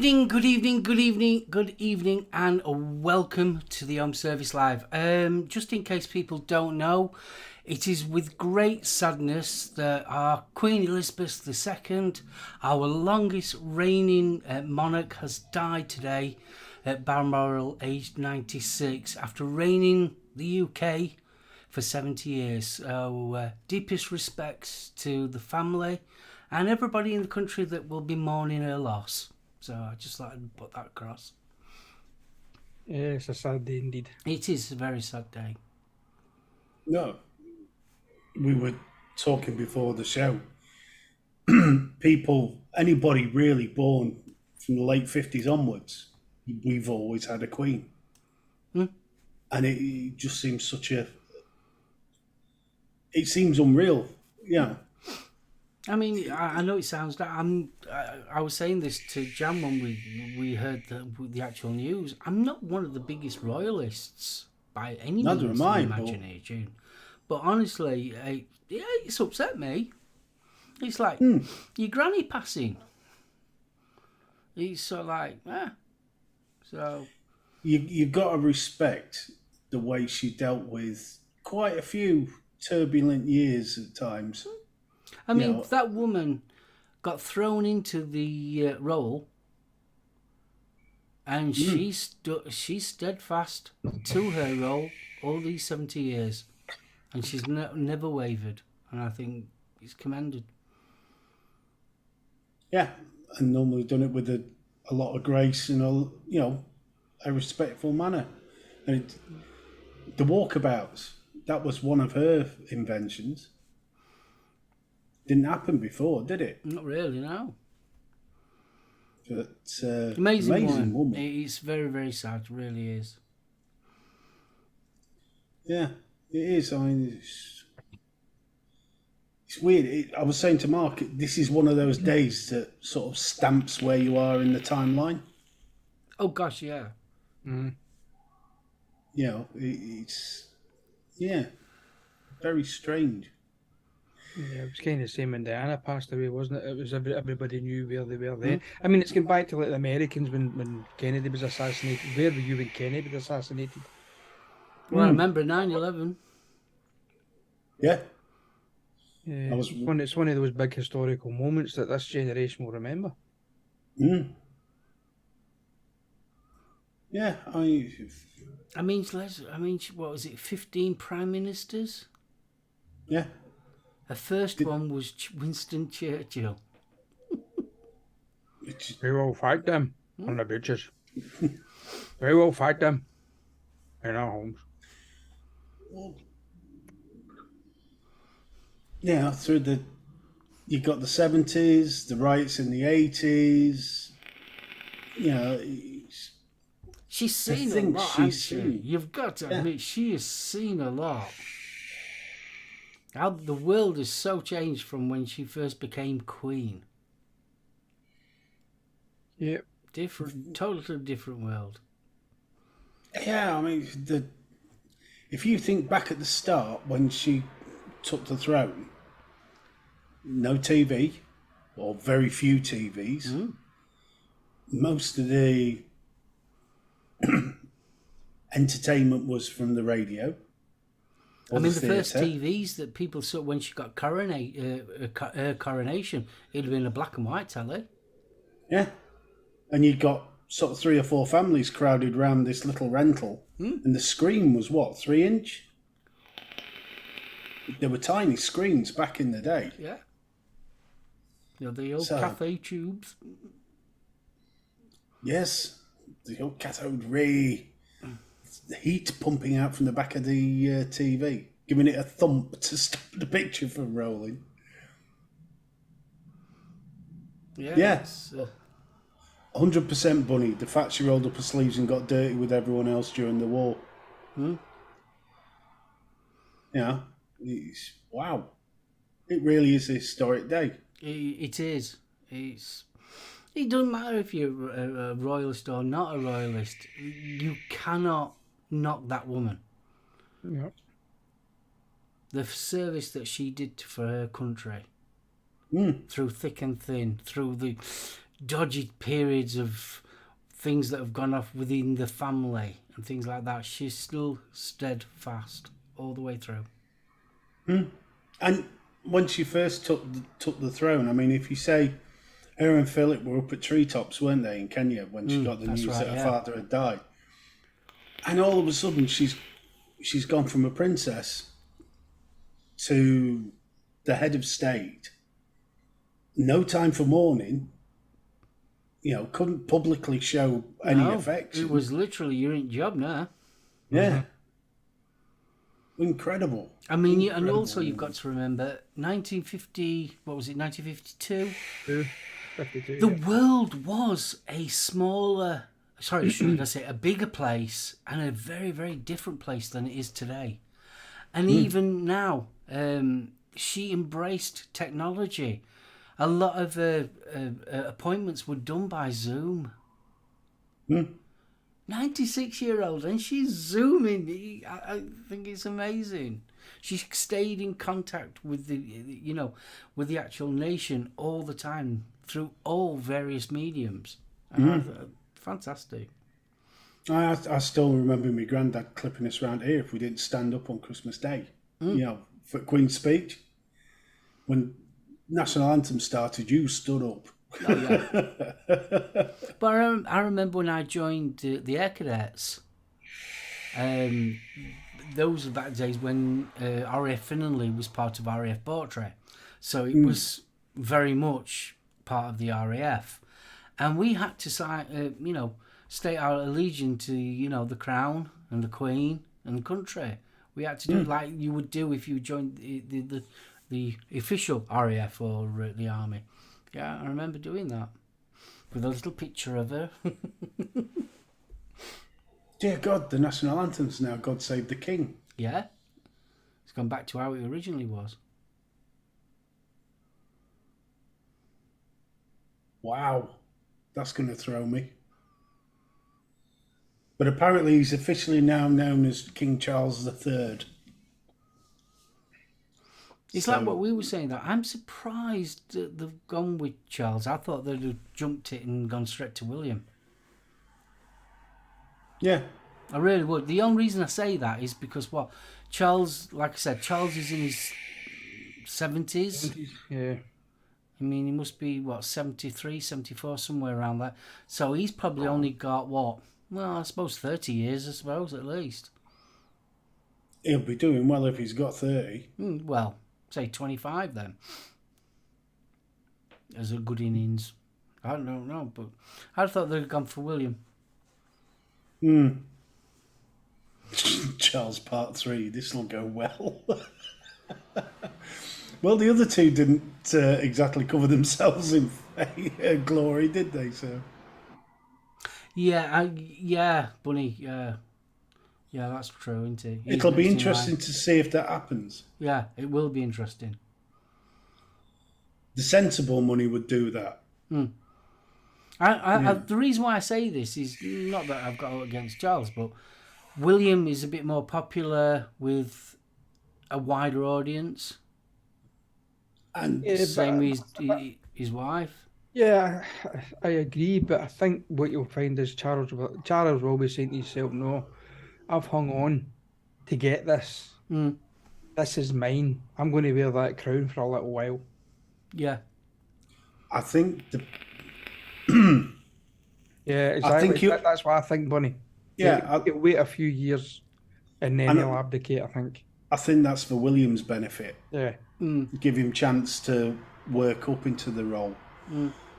good evening, and welcome to the Home Service Live. Just in case people don't know, it is with great sadness that our Queen Elizabeth II, our longest reigning monarch, has died today at Balmoral, aged 96, after reigning the UK for 70 years. So, deepest respects to the family and everybody in the country that will be mourning her loss. So I just thought I'd put that across. Yeah, it's a sad day indeed. It is a very sad day. No, we were talking before the show. Anybody really born from the late 50s onwards, we've always had a queen. And it just seems it seems unreal. Yeah. I mean, I know it sounds that I was saying this to Jan when we heard the actual news. I'm not one of the biggest royalists by any Neither means am I, of the imagination, but honestly, it's upset me. It's like your granny passing. It's sort of like, so You've got to respect the way she dealt with quite a few turbulent years at times. I mean, that woman got thrown into the role, and she's steadfast to her role all these 70 years, and she's never wavered, and I think it's commended. Yeah, and normally done it with a lot of grace and a respectful manner. And the walkabouts, that was one of her inventions. Didn't happen before, did it? Not really, no. But amazing woman. It's very, very sad. It really is. Yeah, it is. I mean, it's weird. I was saying to Mark, this is one of those days that sort of stamps where you are in the timeline. Oh gosh, yeah. It's very strange. Yeah, it was kind of the same when Diana passed away, wasn't it? It was everybody knew where they were then. I mean, it's going back to like the Americans when Kennedy was assassinated. Where were you when Kennedy was assassinated? Well, I remember 9/11. Yeah. Yeah, it's one of those big historical moments that this generation will remember. Yeah, I mean, what was it? 15 prime ministers. Yeah. The first one was Winston Churchill. We will fight them on the beaches. We will fight them in our homes. Yeah, you got the 70s, the riots in the 80s. She's seen a lot, hasn't she? You've got to admit, she has seen a lot. How the world has so changed from when she first became queen. Yep. Totally different world. Yeah, I mean, if you think back at the start when she took the throne, no TV, or very few TVs. Most of the entertainment was from the radio. I mean, the first TVs that people saw when she got her coronation, it'd have been a black and white telly. Yeah. And you'd got sort of 3 or 4 families crowded around this little rental. And the screen was what, 3-inch? There were tiny screens back in the day. Yeah. The old cathode tubes. Yes. The old cathode ray. The heat pumping out from the back of the TV, giving it a thump to stop the picture from rolling. Yes. 100% Bunny. The fact she rolled up her sleeves and got dirty with everyone else during the war. Yeah. Wow. It really is a historic day. It is. It doesn't matter if you're a royalist or not a royalist. You cannot knock that woman. Yep. The service that she did for her country, through thick and thin, through the dodgy periods of things that have gone off within the family and things like that, she's still steadfast all the way through. And when she first took the throne, I mean, if you say her and Philip were up at treetops, weren't they, in Kenya when she got the news that her father had died, and all of a sudden she's gone from a princess to the head of state. No time for mourning. You know, couldn't publicly show any affection. It was literally, you're in job now. Yeah. Incredible. I mean, and also you've got to remember 1950. What was it? 1952. 52. The world was a smaller. Sorry, should I say a bigger place and a very, very different place than it is today. And even now, she embraced technology. A lot of appointments were done by Zoom. 96-year-old, and she's Zooming. I think it's amazing. She stayed in contact with with the actual nation all the time through all various mediums. Fantastic. I still remember my granddad clipping us around here if we didn't stand up on Christmas Day. You know, for Queen's speech. When national anthem started, you stood up. Oh, yeah. But I remember when I joined the Air Cadets. Those were back days when RAF Finley was part of RAF Portrait, so it was very much part of the RAF, and we had to state our allegiance to the Crown and the Queen and the country. We had to do it like you would do if you joined the official RAF or the army. Yeah, I remember doing that with a little picture of her. Dear God, the national anthem's now God Save the King. Yeah, it's gone back to how it originally was. Wow, that's going to throw me. But apparently he's officially now known as King Charles III. It's like what we were saying, that I'm surprised that they've gone with Charles. I thought they'd have jumped it and gone straight to William. Yeah. I really would. The only reason I say that is because, Charles, like I said, Charles is in his 70s. Yeah. I mean, he must be, 73, 74, somewhere around that. So he's probably only got, I suppose 30 years, I suppose, at least. He'll be doing well if he's got 30. Well, say 25 then. As a good innings. I don't know, but I thought they'd have gone for William. Charles Part 3, this will go well. Well, the other two didn't exactly cover themselves in glory, did they? So. Yeah, Bunny. Yeah, that's true, isn't it? It'll be interesting to see if that happens. Yeah, it will be interesting. The sensible money would do that. The reason why I say this is not that I've got against Charles, but William is a bit more popular with a wider audience. And same with his wife. Yeah, I agree, but I think what you'll find is Charles will be saying to himself, no, I've hung on to get this. This is mine. I'm going to wear that crown for a little while. Yeah. I think yeah, exactly. That's what I think, Bunny. Yeah. He'll wait a few years and then he'll abdicate, I think. I think that's for William's benefit. Yeah. Give him chance to work up into the role.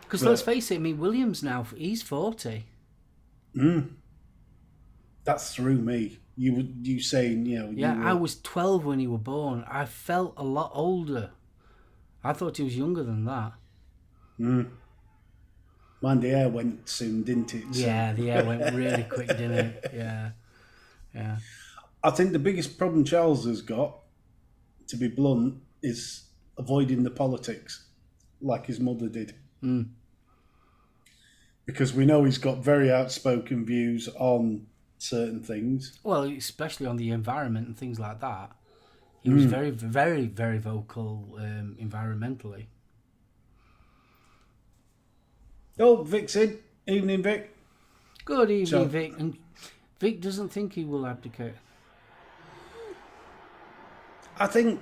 Because let's face it, William's now, he's 40. That threw me. You saying, Yeah, I was 12 when he was born. I felt a lot older. I thought he was younger than that. Man, the air went soon, didn't it? So. Yeah, the air went really quick, didn't it? Yeah. I think the biggest problem Charles has got, to be blunt, is avoiding the politics, like his mother did. Because we know he's got very outspoken views on certain things. Well, especially on the environment and things like that. He was very, very, very vocal environmentally. Oh, Vic's in. Evening, Vic. Good evening, So- Vic. And Vic doesn't think he will abdicate. I think,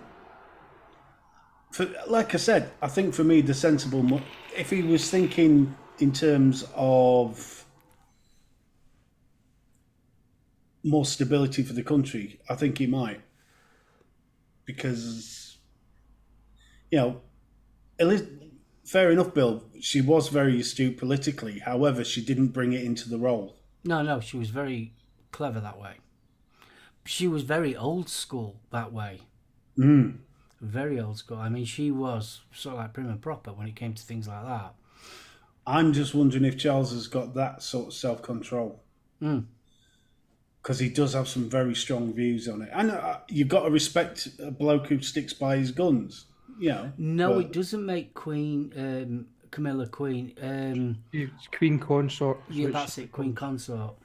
like I said, I think for me the sensible, if he was thinking in terms of more stability for the country, I think he might, because fair enough, Bill. She was very astute politically. However, she didn't bring it into the role. No, she was very clever that way. She was very old school that way. Very old school. I mean, she was sort of like prim and proper when it came to things like that. I'm just wondering if Charles has got that sort of self-control. Because he does have some very strong views on it. And you've got to respect a bloke who sticks by his guns, No, but- it doesn't make Camilla Queen. It's Queen Consort. Yeah, that's it, Queen Consort.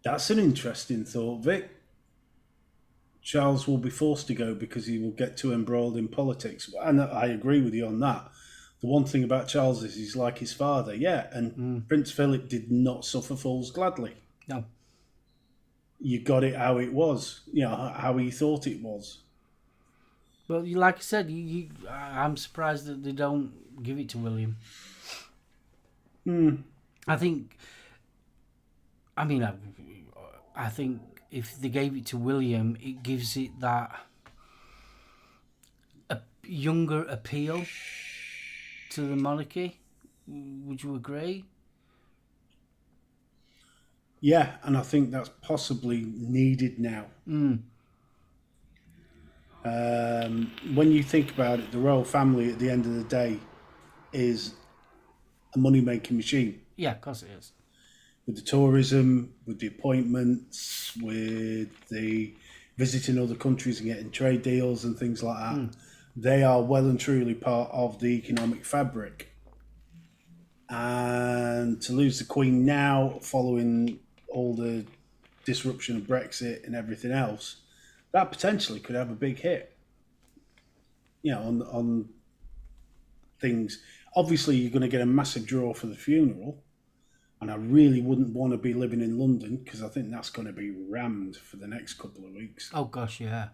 That's an interesting thought, Vic. Charles will be forced to go because he will get too embroiled in politics. And I agree with you on that. The one thing about Charles is he's like his father, and Prince Philip did not suffer fools gladly. No. You got it how it was, how he thought it was. Well, like I said, I'm surprised that they don't give it to William. I think if they gave it to William, it gives it that a younger appeal to the monarchy. Would you agree? Yeah, and I think that's possibly needed now. When you think about it, the royal family at the end of the day is a money-making machine. Yeah, of course it is. With the tourism, with the appointments, with the visiting other countries and getting trade deals and things like that. They are well and truly part of the economic fabric. And to lose the Queen now, following all the disruption of Brexit and everything else, that potentially could have a big hit. On things. Obviously, you're going to get a massive draw for the funeral. And I really wouldn't want to be living in London because I think that's going to be rammed for the next couple of weeks. Oh, gosh, yeah.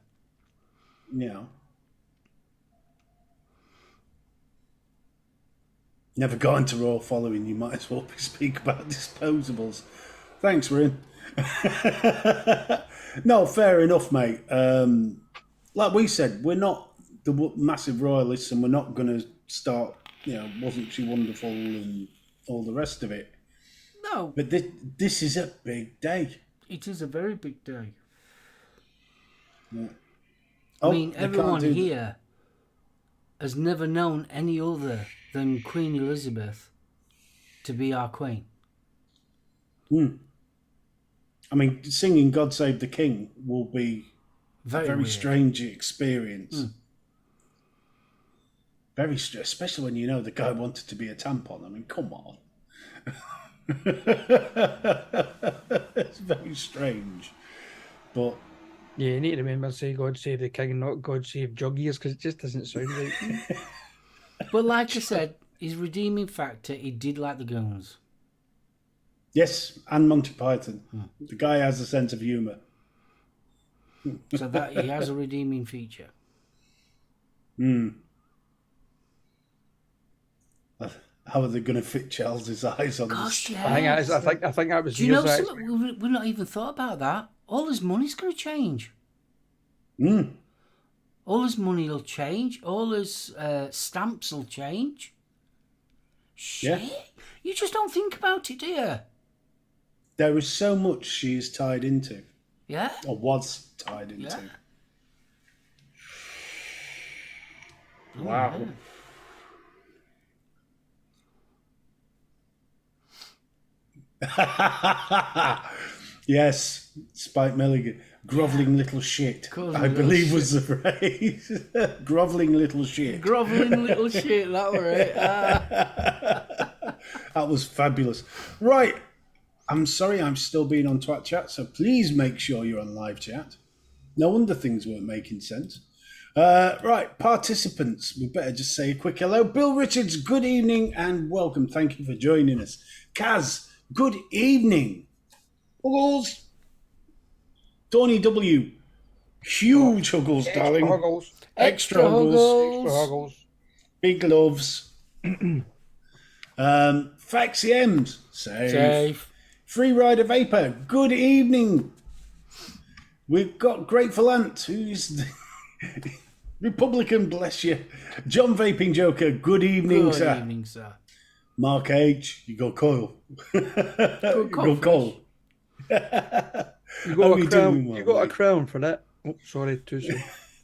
Never got into royal following. You might as well speak about disposables. Thanks, Rin. No, fair enough, mate. Like we said, we're not the massive royalists and we're not going to start, wasn't she wonderful and all the rest of it. No. But this is a big day. It is a very big day. Yeah. I mean, everyone here has never known any other than Queen Elizabeth to be our queen. I mean, singing God Save the King will be a very weird. strange experience. Very strange, especially when the guy wanted to be a tampon. I mean, come on. It's very strange. But Yeah, you need to remember to say God save the king and not God save jug-ears because it just doesn't sound right. But like I said, his redeeming factor, he did like the goons. yes, and Monty Python. The guy has a sense of humour. So that he has a redeeming feature. How are they going to fit Charles's eyes on Gosh, this? yeah. I think that was Do you know years back. something? We've not even thought about that. All his money's going to change. All his money will change. All his stamps will change. Shit. Yeah. You just don't think about it, do you? There is so much she is tied into, Yeah? or was tied into. Yeah. Wow. Yeah. Yes, Spike Milligan. Grovelling little shit, Grovelling I little believe was the phrase. Grovelling little shit. Groveling little shit, that were it. That was fabulous. Right. I'm sorry I'm still being on Twat Chat, so please make sure you're on live chat. No wonder things weren't making sense. Right, participants, we better just say a quick hello. Bill Richards, good evening and welcome. Thank you for joining us. Kaz, good evening. Huggles. Tony W, huge Huggles, darling. Huggles. Extra Huggles. Extra Huggles. Big loves. Faxi M's, safe. Free Rider Vapor, good evening. We've got Grateful Ant, who's the Republican, bless you. John Vaping Joker, good evening, sir. Good evening, sir. Mark H, you got Coil. Good You got Cole. You got a crown. You got a crown for that. Oh, sorry, too soon.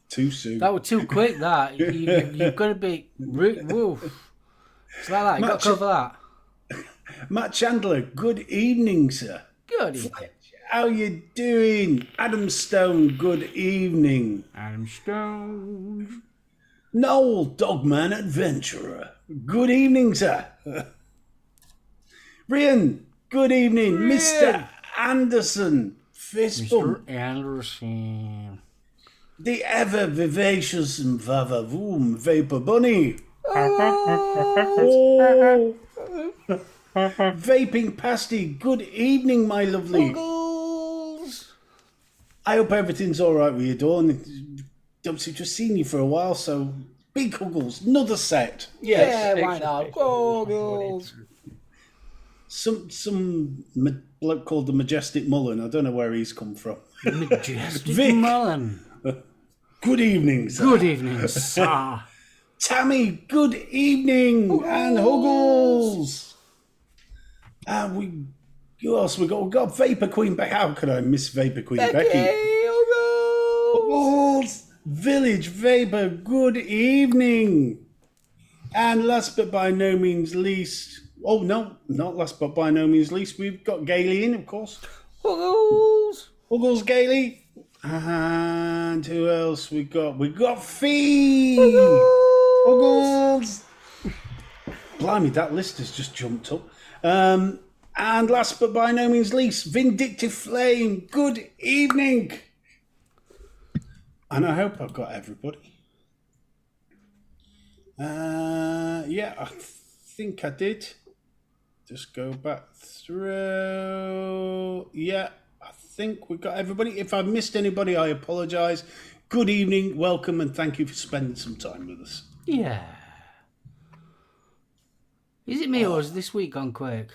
Too soon. That was too quick, that. You've got to be... Woo. It's like that. You've got to cover that. Matt Chandler, good evening, sir. Good evening. How you doing? Adam Stone, good evening. Adam Stone. Noel, Dogman Adventurer, good evening, sir. Rian, good evening. Mr. Anderson, fist bump. Mr. Anderson. The ever vivacious and vavavoom Vapor Bunny. Oh. Vaping Pasty, good evening, my lovely. Huggles. I hope everything's all right with you, Dawn. I've just seen you for a while, so big Huggles, another set. Yeah, why not? Huggles. Some bloke called the Majestic Mullen. I don't know where he's come from. Majestic Vic. Mullen. Good evening, sir. Good evening, sir. Tammy, good evening. Huggles. And Huggles. And who else we got? We've got Vapor Queen Becky. How could I miss Vapor Queen Becky? Huggles. Village Vapor, good evening. And last but by no means least, oh no, not last but by no means least, we've got Gailey in, of course. Huggles. Huggles, Gailey. And who else we got? We got Fee. Huggles. Blimey, that list has just jumped up. And last but by no means least, Vindictive Flame, good evening. And I hope I've got everybody. Yeah, I think I did. Just go back through. Yeah, I think we've got everybody. If I've missed anybody, I apologise. Good evening, welcome, and thank you for spending some time with us. Yeah. Is it me or has this week gone quick?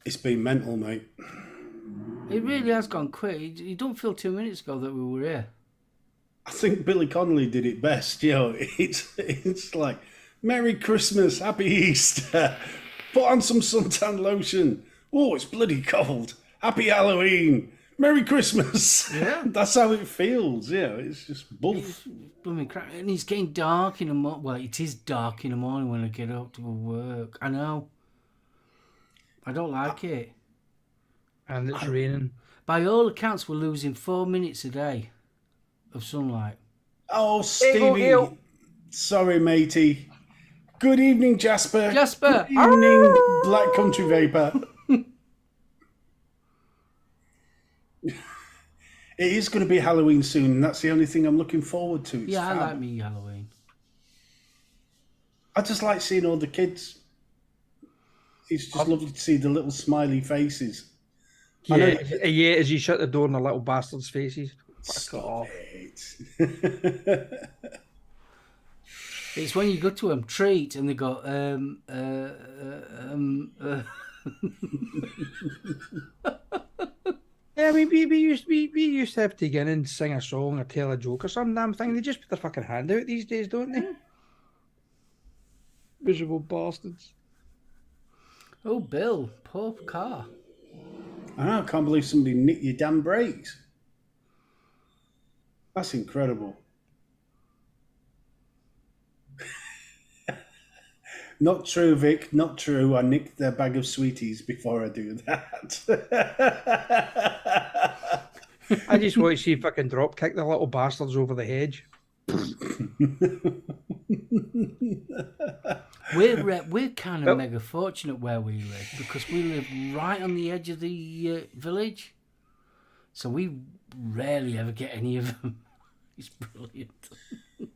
It's been mental, mate. It really has gone quick. You don't feel 2 minutes ago that we were here. I think Billy Connolly did it best. You know, it's like, Merry Christmas, Happy Easter, put on some suntan lotion. Oh, it's bloody cold. Happy Halloween, Merry Christmas. Yeah. That's how it feels. Yeah, it's just buff. Blooming crap. And it's getting dark in the morning. Well, it is dark in the morning when I get up to go work. I know. I don't like it. And it's raining. By all accounts, we're losing 4 minutes a day of sunlight. Oh, Stevie. Sorry, matey. Good evening, Jasper. Jasper. Good evening, Black Country Vapor. It is going to be Halloween soon, and that's the only thing I'm looking forward to. It's Yeah, I fab. like me Halloween. I just like seeing all the kids. It's just lovely to see the little smiley faces. I know- Yeah, as you shut the door in the little bastards' faces. Fuck off. It's when you go to them, treat, and they go, Yeah, I mean, we used to have to get in and sing a song or tell a joke or some damn thing. They just put their fucking hand out these days, don't they? Miserable bastards. Oh, Bill, poor car. I know, I can't believe somebody nicked your damn brakes. That's incredible. Not true, Vic, not true. I nicked their bag of sweeties before I do that. I just want to see if I can drop kick the little bastards over the hedge. We're kind of mega fortunate where we live because we live right on the edge of the village, so we rarely ever get any of them. It's brilliant.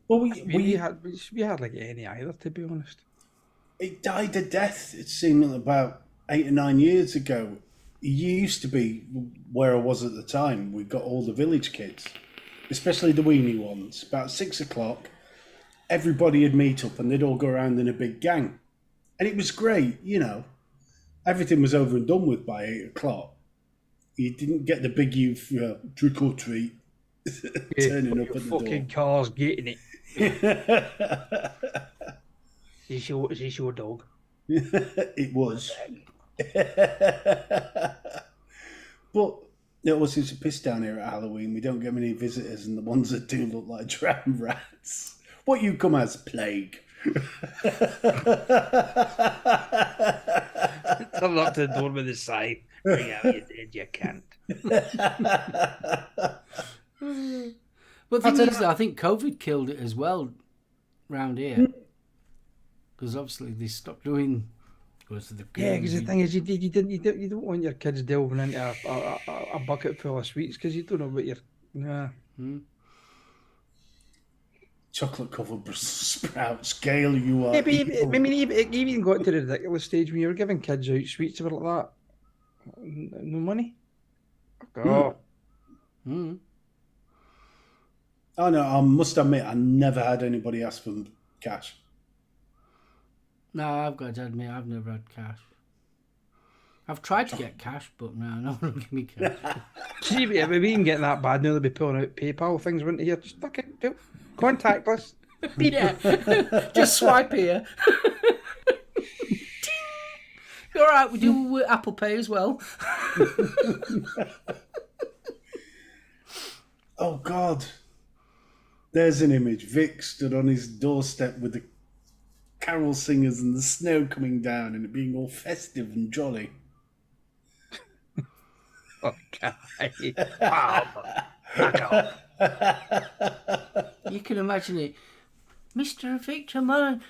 Well, We had like any either, to be honest. it died a death. It seemed about 8 or 9 years ago. It used to be where I was at the time. We got all the village kids, especially the weenie ones. About 6 o'clock, everybody would meet up and they'd all go around in a big gang, and it was great. You know, everything was over and done with by 8 o'clock. You didn't get the big youth trick or treat turning up at the fucking door. cars getting it. Is this your dog? It was. But it always seems to piss down here at Halloween. We don't get many visitors, and the ones that do look like drowned rats. What you come as, plague? Turn up to the door with a sign. Bring out your dead, you can't. But the thing is, I think COVID killed it as well round here. Because obviously they stopped doing... Yeah, because the thing is, you don't want your kids delving into a bucket full of sweets because you don't know what you're... Nah. Chocolate covered Brussels sprouts. Gail, you are. Yeah, but you even got to the ridiculous stage when you were giving kids out sweets or like that. No money? Oh. Oh no, I must admit, I never had anybody ask for cash. No, I've got to admit, I've never had cash. I've tried to get cash, but no one will give me cash. See, if we even get that bad, now they'll be pulling out PayPal things, wouldn't here. Just fucking do contactless. Yeah, just swipe here. All right, we do Apple Pay as well. Oh God, there's an image. Vic stood on his doorstep with the carol singers and the snow coming down and it being all festive and jolly. Okay. Wow. Back off. You can imagine it. Mr. Victor Mullen,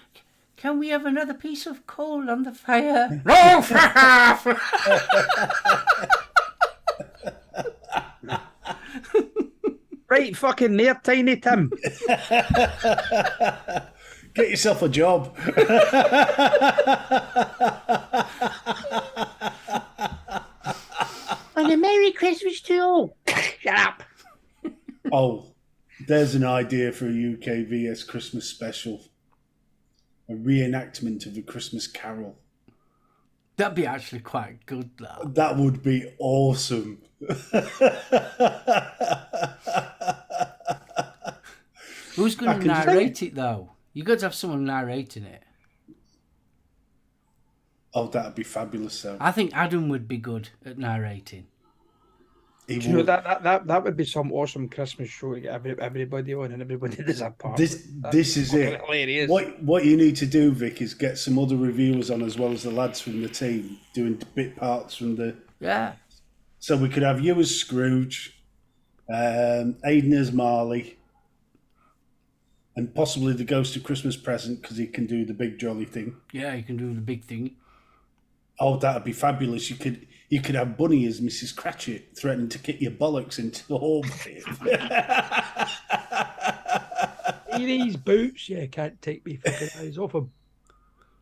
can we have another piece of coal on the fire? No, for half! Right fucking there, Tiny Tim. Get yourself a job. And a Merry Christmas to all. Shut up. Oh, there's an idea for a UK VS Christmas special. A reenactment of a Christmas Carol. That'd be actually quite good, though. That would be awesome. Who's going to narrate it, though? You got to have someone narrating it. Oh, that'd be fabulous, though. I think Adam would be good at narrating. Do you know that would be some awesome Christmas show to get everybody on and everybody does a part. This is it. Hilarious. What you need to do, Vic, is get some other reviewers on as well as the lads from the team doing bit parts from the. Yeah. So we could have you as Scrooge, Aidan as Marley, and possibly the Ghost of Christmas Present because he can do the big jolly thing. Yeah, you can do the big thing. Oh, that'd be fabulous! You could have Bunny as Mrs. Cratchit threatening to kick your bollocks into the orbit. These boots, yeah, can't take me fucking eyes off him.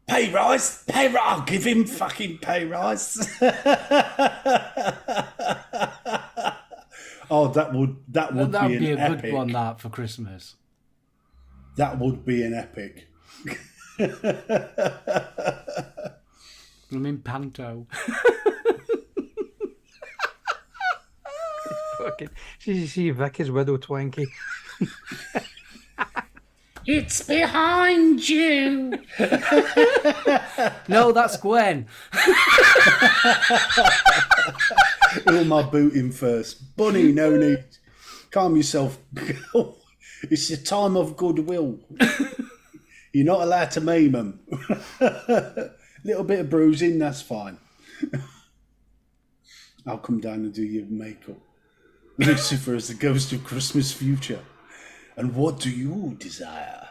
Pay rise, I'll give him fucking pay rise. Oh, that would be a epic. good one, that, for Christmas. That would be an epic. I'm in Panto. Fucking, see Vicky's widow Twanky. It's behind you. No, that's Gwen. Who am I booting first? Bunny, no need. Calm yourself. It's a time of goodwill. You're not allowed to maim them. Little bit of bruising, that's fine. I'll come down and do your makeup. Lucifer is the ghost of Christmas future. And what do you desire?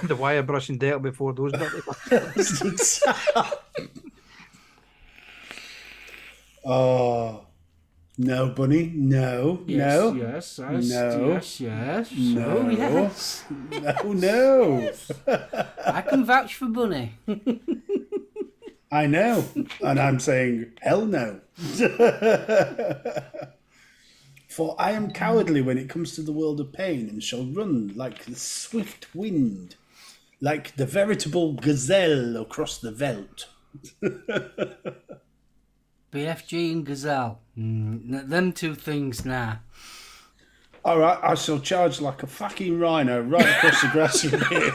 The wire brushing dealt before those dirty Oh, No, Bunny. No. Yes, No. yes, No. yes. No. Oh, yes. No. I can vouch for Bunny. I know. And I'm saying, hell no. For I am cowardly when it comes to the world of pain, and shall run like the swift wind, like the veritable gazelle across the veldt. BFG and Gazelle. Them two things now. All right, I shall charge like a fucking rhino right across the grass from here.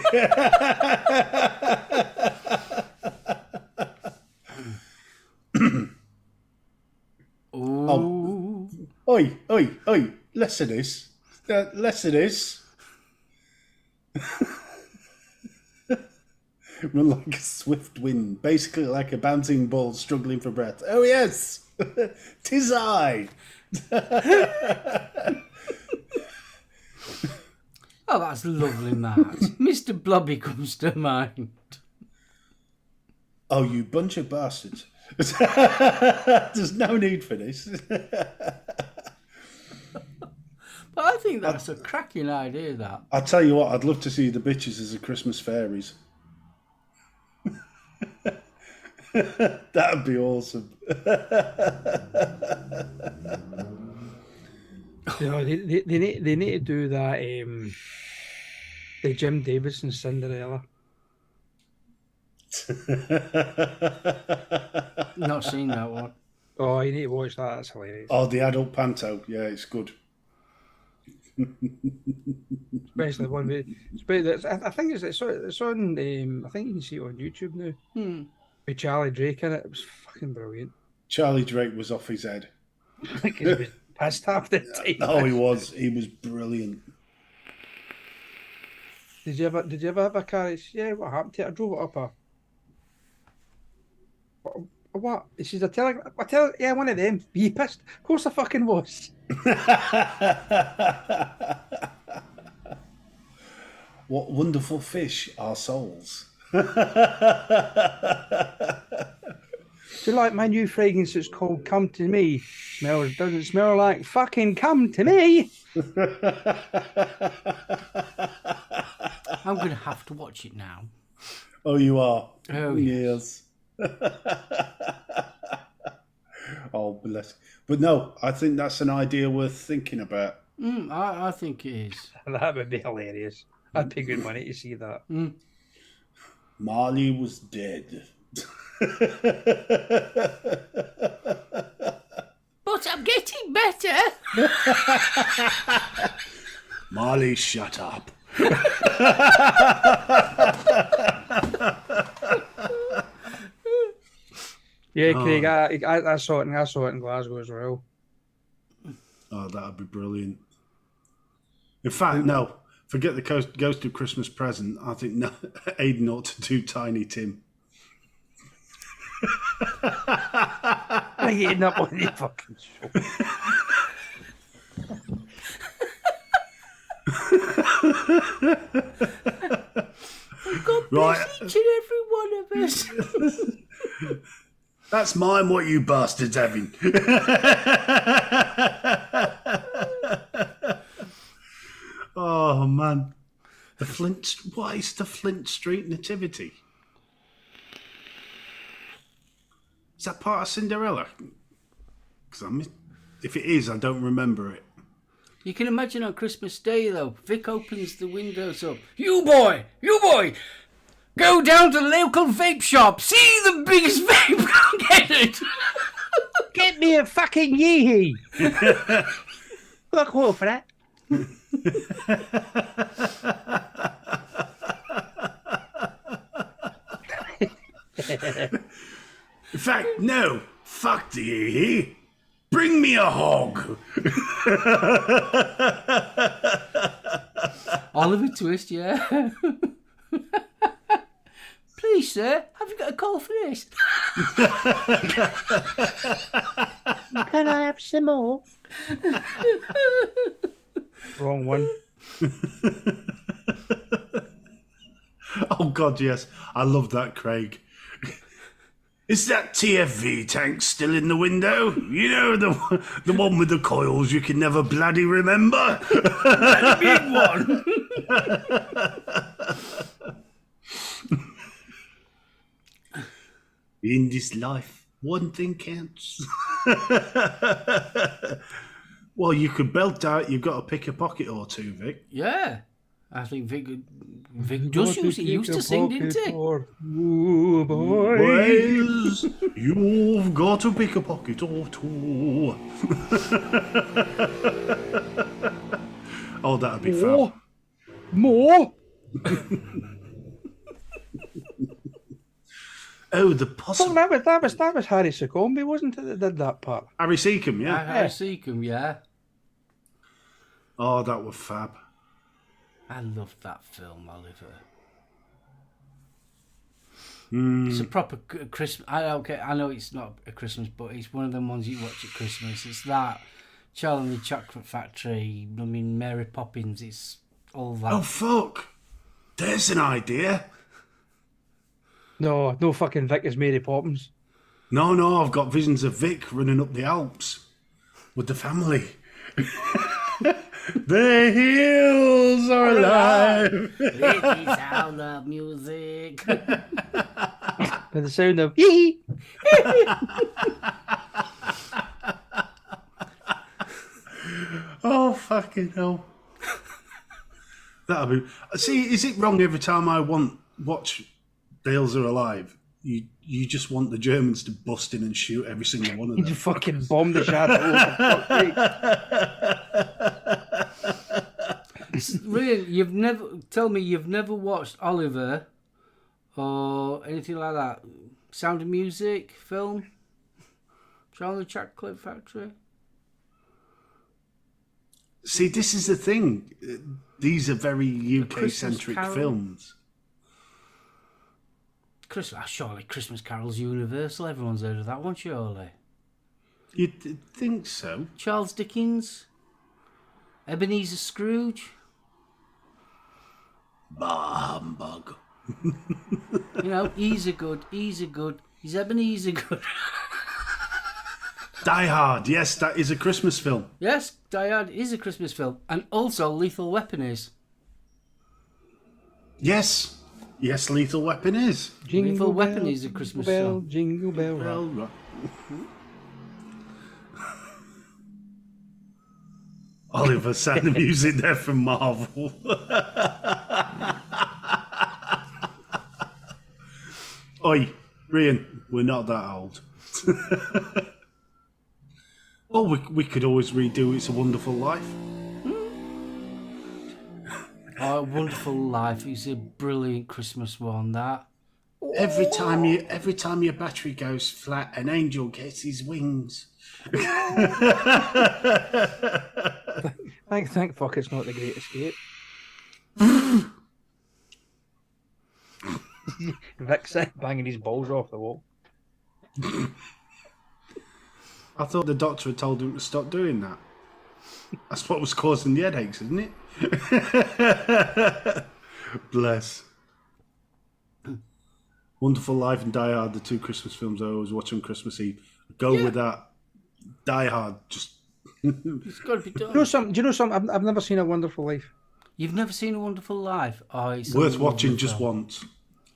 Ooh. Oi, oi, oi, less of this. Less of this. Run like a swift wind, basically like a bouncing ball struggling for breath. Oh, yes, 'tis I. Oh, that's lovely, Matt. Mr. Blobby comes to mind. Oh, you bunch of bastards. There's no need for this. But I think that's a cracking idea, that. I'll tell you what, I'd love to see the bitches as the Christmas fairies. That'd be awesome. You know, they need to do that. The Jim Davidson Cinderella. Not seen that one. Oh, you need to watch that. That's hilarious. Oh, the adult panto. Yeah, it's good. Especially the one with. I think it's on. I think you can see it on YouTube now. With Charlie Drake in it. It was fucking brilliant. Charlie Drake was off his head. I think he was pissed half the time. Oh, he was. He was brilliant. Did you ever have a car? Yeah, what happened to it? I drove it up what? He says, yeah, one of them. Were you pissed? Of course I fucking was. What wonderful fish are souls. Do you like my new fragrance? It's called Come to Me. Doesn't smell like fucking come to me. I'm going to have to watch it now. Oh, you are? Oh, yes. Oh, bless. But no, I think that's an idea worth thinking about. I think it is. That would be hilarious. I'd pay good money to see that. Marley was dead. But I'm getting better. Marley, shut up. Yeah, Craig, I saw it. I saw it in Glasgow as well. Oh, that would be brilliant. In fact, no. Forget the Ghost of Christmas Present. I think no, Aiden ought to do Tiny Tim. I hate that on the fucking show. God bless each and every one of us. That's mine, what you bastards having. Oh, man. What is the Flint Street Nativity? Is that part of Cinderella? Because if it is, I don't remember it. You can imagine on Christmas Day, though, Vic opens the windows up. You boy, go down to the local vape shop. See the biggest vape, go get it. Get me a fucking yee-hee. Look for that. In fact, no. Fuck the hee. Bring me a hog. Oliver Twist, yeah. Please, sir, have you got a call for this? Can I have some more? Wrong one. Oh, God, yes. I love that, Craig. Is that TFV tank still in the window? You know, the one with the coils you can never bloody remember? The big one. In this life, one thing counts. Well, you could belt out, you've got to pick a pocket or two, Vic. Yeah. I think Vic does use it. He used to sing, didn't he? Ooh, boy. Boys, you've got to pick a pocket or two. Oh, that'd be fun. More. Oh, the Oh, possible. that was Harry Succombe, wasn't it, that did that part? Harry Seacombe, yeah. I see him, yeah. Oh, that was fab. I loved that film, Oliver. Hmm. It's a proper Christmas. I know it's not a Christmas, but it's one of them ones you watch at Christmas. It's that Charlie and the Chocolate Factory. I mean, Mary Poppins. It's all that. Oh, fuck. There's an idea. No fucking Vic is Mary Poppins. No, I've got visions of Vic running up the Alps with the family. The hills are alive. It is sound of music. With the sound of hee. Oh, fucking hell. That'll be. See, is it wrong every time I watch The Hills Are Alive? You just want the Germans to bust in and shoot every single one of them. You fucking bomb the shadow. Really, tell me you've never watched Oliver or anything like that. Sound of Music film. Charlie and the Chocolate Factory. See, this is the thing. These are very UK-centric Carol. films. Surely Christmas Carol's universal. Everyone's heard of that one, surely. You'd think so. Charles Dickens. Ebenezer Scrooge. Bah, humbug. You know, he's a good. He's Ebenezer good. Die Hard, yes, that is a Christmas film. Yes, Die Hard is a Christmas film. And also Lethal Weapon is. Yes, Lethal Weapon is. Lethal Weapon is a Christmas film. Jingle bell, Well, rock. Oliver sang the music there from Marvel. Oi, Rian, we're not that old. Well, we could always redo It's a Wonderful Life. Oh, Wonderful Life is a brilliant Christmas one, that. Every time your battery goes flat, an angel gets his wings. Thank fuck it's not The Great Escape. Vic's banging his balls off the wall. I thought the doctor had told him to stop doing that. That's what was causing the headaches, isn't it? Bless. Wonderful Life and Die Hard, the two Christmas films I always watch on Christmas Eve. Go with that. Die Hard, just... It's got to be done. Do you know something? I've never seen A Wonderful Life. You've never seen A Wonderful Life? Oh, it's a worth lovely watching just film. once.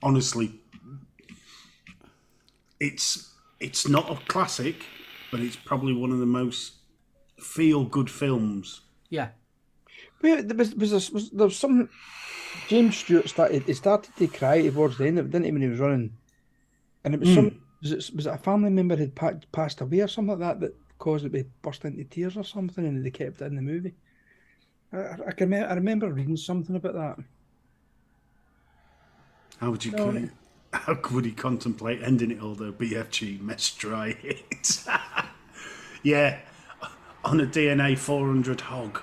Honestly. It's not a classic, but it's probably one of the most feel-good films. Yeah. Wait, there was some. James Stewart started to cry towards the end. It didn't even when he was running, and it was was it a family member had passed away or something like that caused it to burst into tears or something, and they kept it in the movie. I remember reading something about that. How would he contemplate ending it all though? BFG, mess dry it. Yeah, on a DNA 400 hog.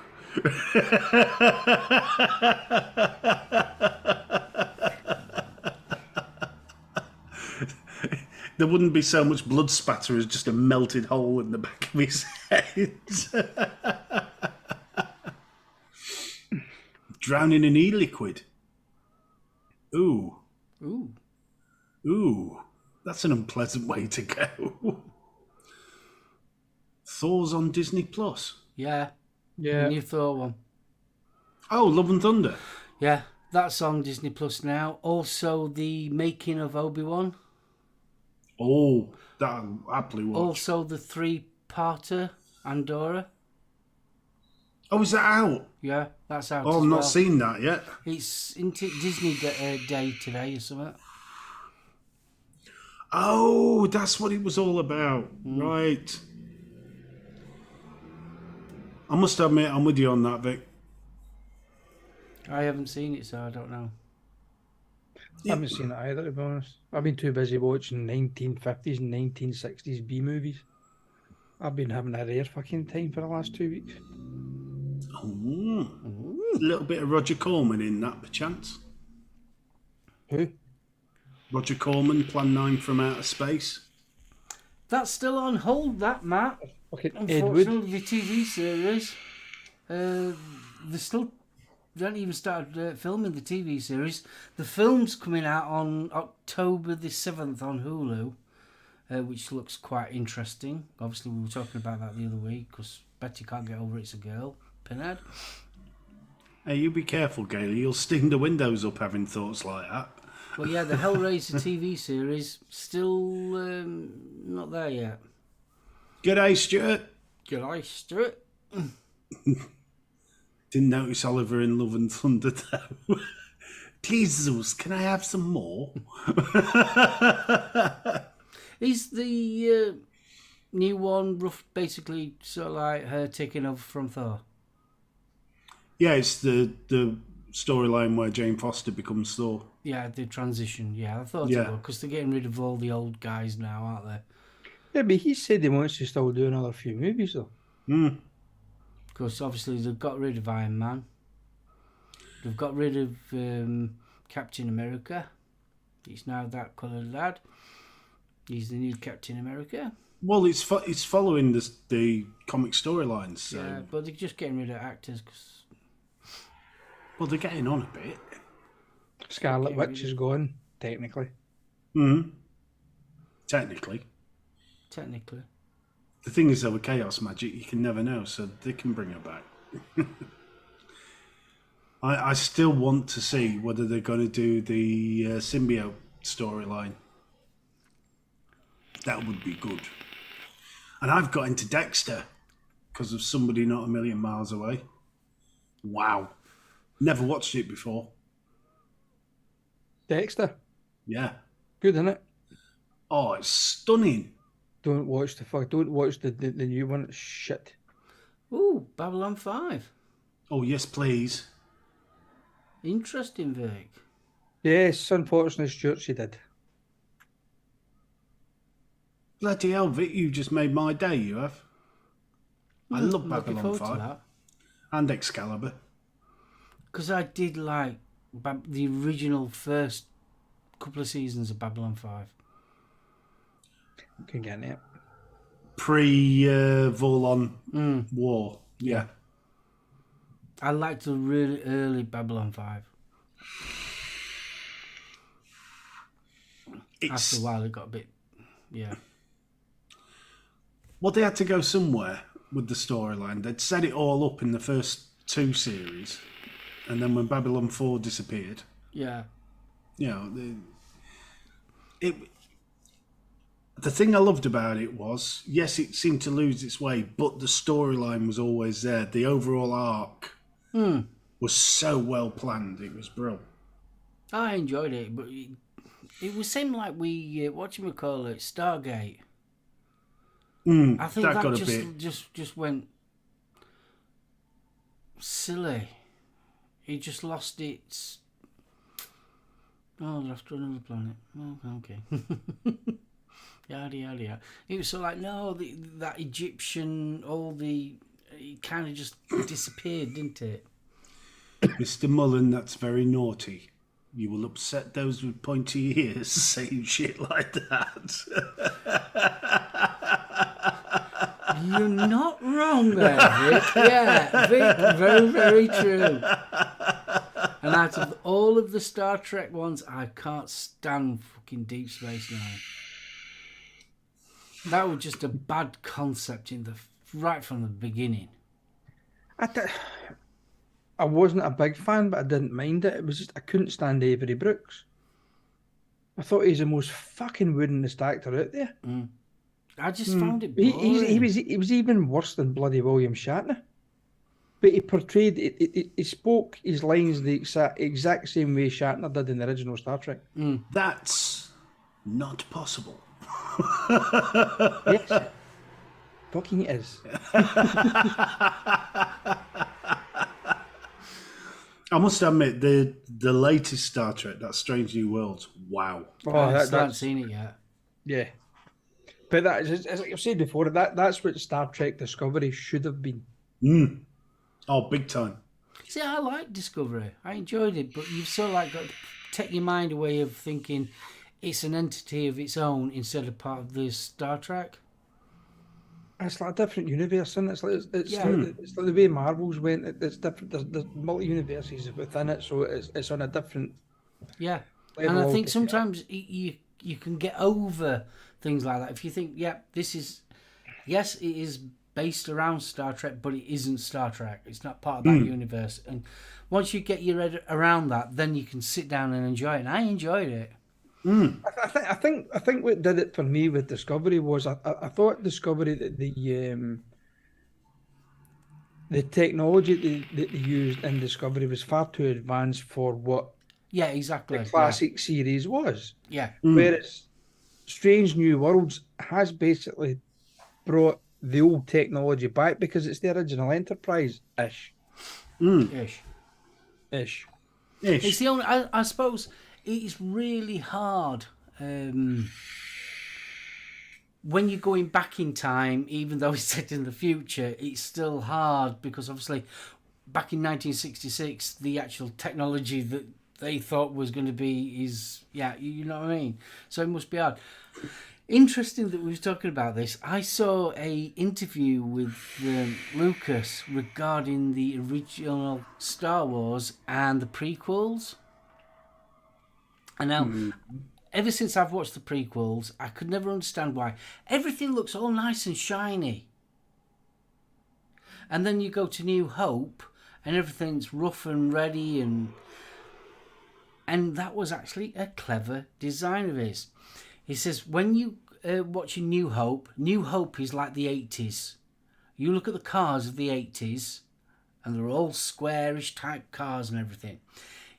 There wouldn't be so much blood spatter as just a melted hole in the back of his head. Drowning in e-liquid. Ooh. That's an unpleasant way to go. Thor's on Disney Plus. Yeah, the Yeah. new Thor one. Oh, Love and Thunder. Yeah, that's on Disney Plus now. Also, the making of Obi-Wan. Oh, that I'll happily watch. Also, the 3-parter Andorra. Oh, is that out? Yeah, that's out. Oh, as I've not well. seen that yet. It's into Disney Day today or something. Oh, that's what it was all about. Right. I must admit, I'm with you on that, Vic. I haven't seen it, so I don't know. I haven't seen it either, to be honest. I've been too busy watching 1950s and 1960s B movies. I've been having a rare fucking time for the last 2 weeks. A little bit of Roger Corman in that, perchance. Who? Roger Corman, Plan 9 from Outer Space. That's still on hold, that, Matt. Fucking Ed Wood. Unfortunately, the TV series, they haven't even started filming the TV series. The film's coming out on October the 7th on Hulu, which looks quite interesting. Obviously, we were talking about that the other week, because Betty can't get over it's a girl. Pinhead. Hey, you be careful, Gailey. You'll sting the windows up having thoughts like that. Well, yeah, the Hellraiser TV series, still not there yet. G'day, Stuart. G'day, Stuart. Didn't notice Oliver in Love and Thunder, though. Jesus, can I have some more? Is the new one basically sort of like her taking over from Thor? Yeah, it's the storyline where Jane Foster becomes Thor. Yeah, the transition. Yeah, I thought Yeah. it would, because they're getting rid of all the old guys now, aren't they? Yeah, but he said he wants to still do another few movies, though. Because obviously they've got rid of Iron Man. They've got rid of Captain America. He's now that coloured lad. He's the new Captain America. Well, it's following the comic storylines, so... Yeah, but they're just getting rid of actors. Well, they're getting on a bit. Scarlet Witch is gone, technically. Technically. Technically. The thing is, though, with chaos magic, you can never know, so they can bring her back. I still want to see whether they're going to do the symbiote storyline. That would be good. And I've got into Dexter because of somebody not a million miles away. Wow. Never watched it before. Dexter. Yeah. Good, isn't it? Oh, it's stunning. Don't watch the new one. It's shit. Ooh, Babylon 5. Oh, yes, please. Interesting, Vic. Yes, unfortunately, Stuart, she did. Bloody hell, Vic, you just made my day, you have. I love I'm looking Babylon forward to 5 that. and Excalibur. Because I did like the original first couple of seasons of Babylon 5. Can get it. Pre-Volon War. Yeah. I liked the really early Babylon 5. After a while, it got a bit... Yeah. Well, they had to go somewhere with the storyline. They'd set it all up in the first 2 series. And then when Babylon 4 disappeared, Yeah. you know, the thing I loved about it was, yes, it seemed to lose its way, but the storyline was always there. The overall arc was so well planned. It was brilliant. I enjoyed it, but it was seemed like we... whatchamacallit, Stargate. I think that got a bit. just went silly. It just lost its... Oh, they're after another planet. Oh, okay. Yada, yada, yada. It was sort of like, no, that Egyptian, it kind of just disappeared, didn't it? Mr. Mullen, that's very naughty. You will upset those with pointy ears saying shit like that. You're not wrong there, Vic. Yeah, Vic, very, very true. And out of all of the Star Trek ones, I can't stand fucking Deep Space Nine. That was just a bad concept right from the beginning. I wasn't a big fan, but I didn't mind it. It was just I couldn't stand Avery Brooks. I thought he's the most fucking woodenest actor out there. I just found it He, boring. he was even worse than bloody William Shatner. But he portrayed he spoke his lines the exact same way Shatner did in the original Star Trek. That's not possible. Yes, fucking is. I must admit, the latest Star Trek, that Strange New Worlds, wow. I still haven't seen it yet. Yeah, but that is, as I've said before, that's what Star Trek Discovery should have been. Oh, big time. See, I like Discovery. I enjoyed it, but you've sort of like got to take your mind away of thinking it's an entity of its own instead of part of the Star Trek. It's like a different universe, isn't it? It's like the way Marvel's went. It's different. There's multi-universes within it, so it's on a different. Yeah, level and I think altogether. sometimes you can get over things like that if you think, yeah, this is, yes, it is based around Star Trek, but it isn't Star Trek. It's not part of that universe. And once you get your head around that, then you can sit down and enjoy it. And I enjoyed it. I think what did it for me with Discovery was I thought Discovery that the technology that they used in Discovery was far too advanced for what Yeah, exactly. the classic series was. Yeah. Whereas Strange New Worlds has basically brought the old technology back because it's the original Enterprise-ish. Ish. Ish. It's the only. I suppose it's really hard when you're going back in time, even though it's set in the future. It's still hard because obviously, back in 1966, the actual technology that they thought was going to be is you know what I mean. So it must be hard. Interesting that we were talking about this. I saw a interview with Lucas regarding the original Star Wars and the prequels. And now, ever since I've watched the prequels, I could never understand why everything looks all nice and shiny. And then you go to New Hope, and everything's rough and ready, and that was actually a clever design of his. He says, when you watching New Hope is like the 80s. You look at the cars of the 80s, and they're all squarish type cars and everything.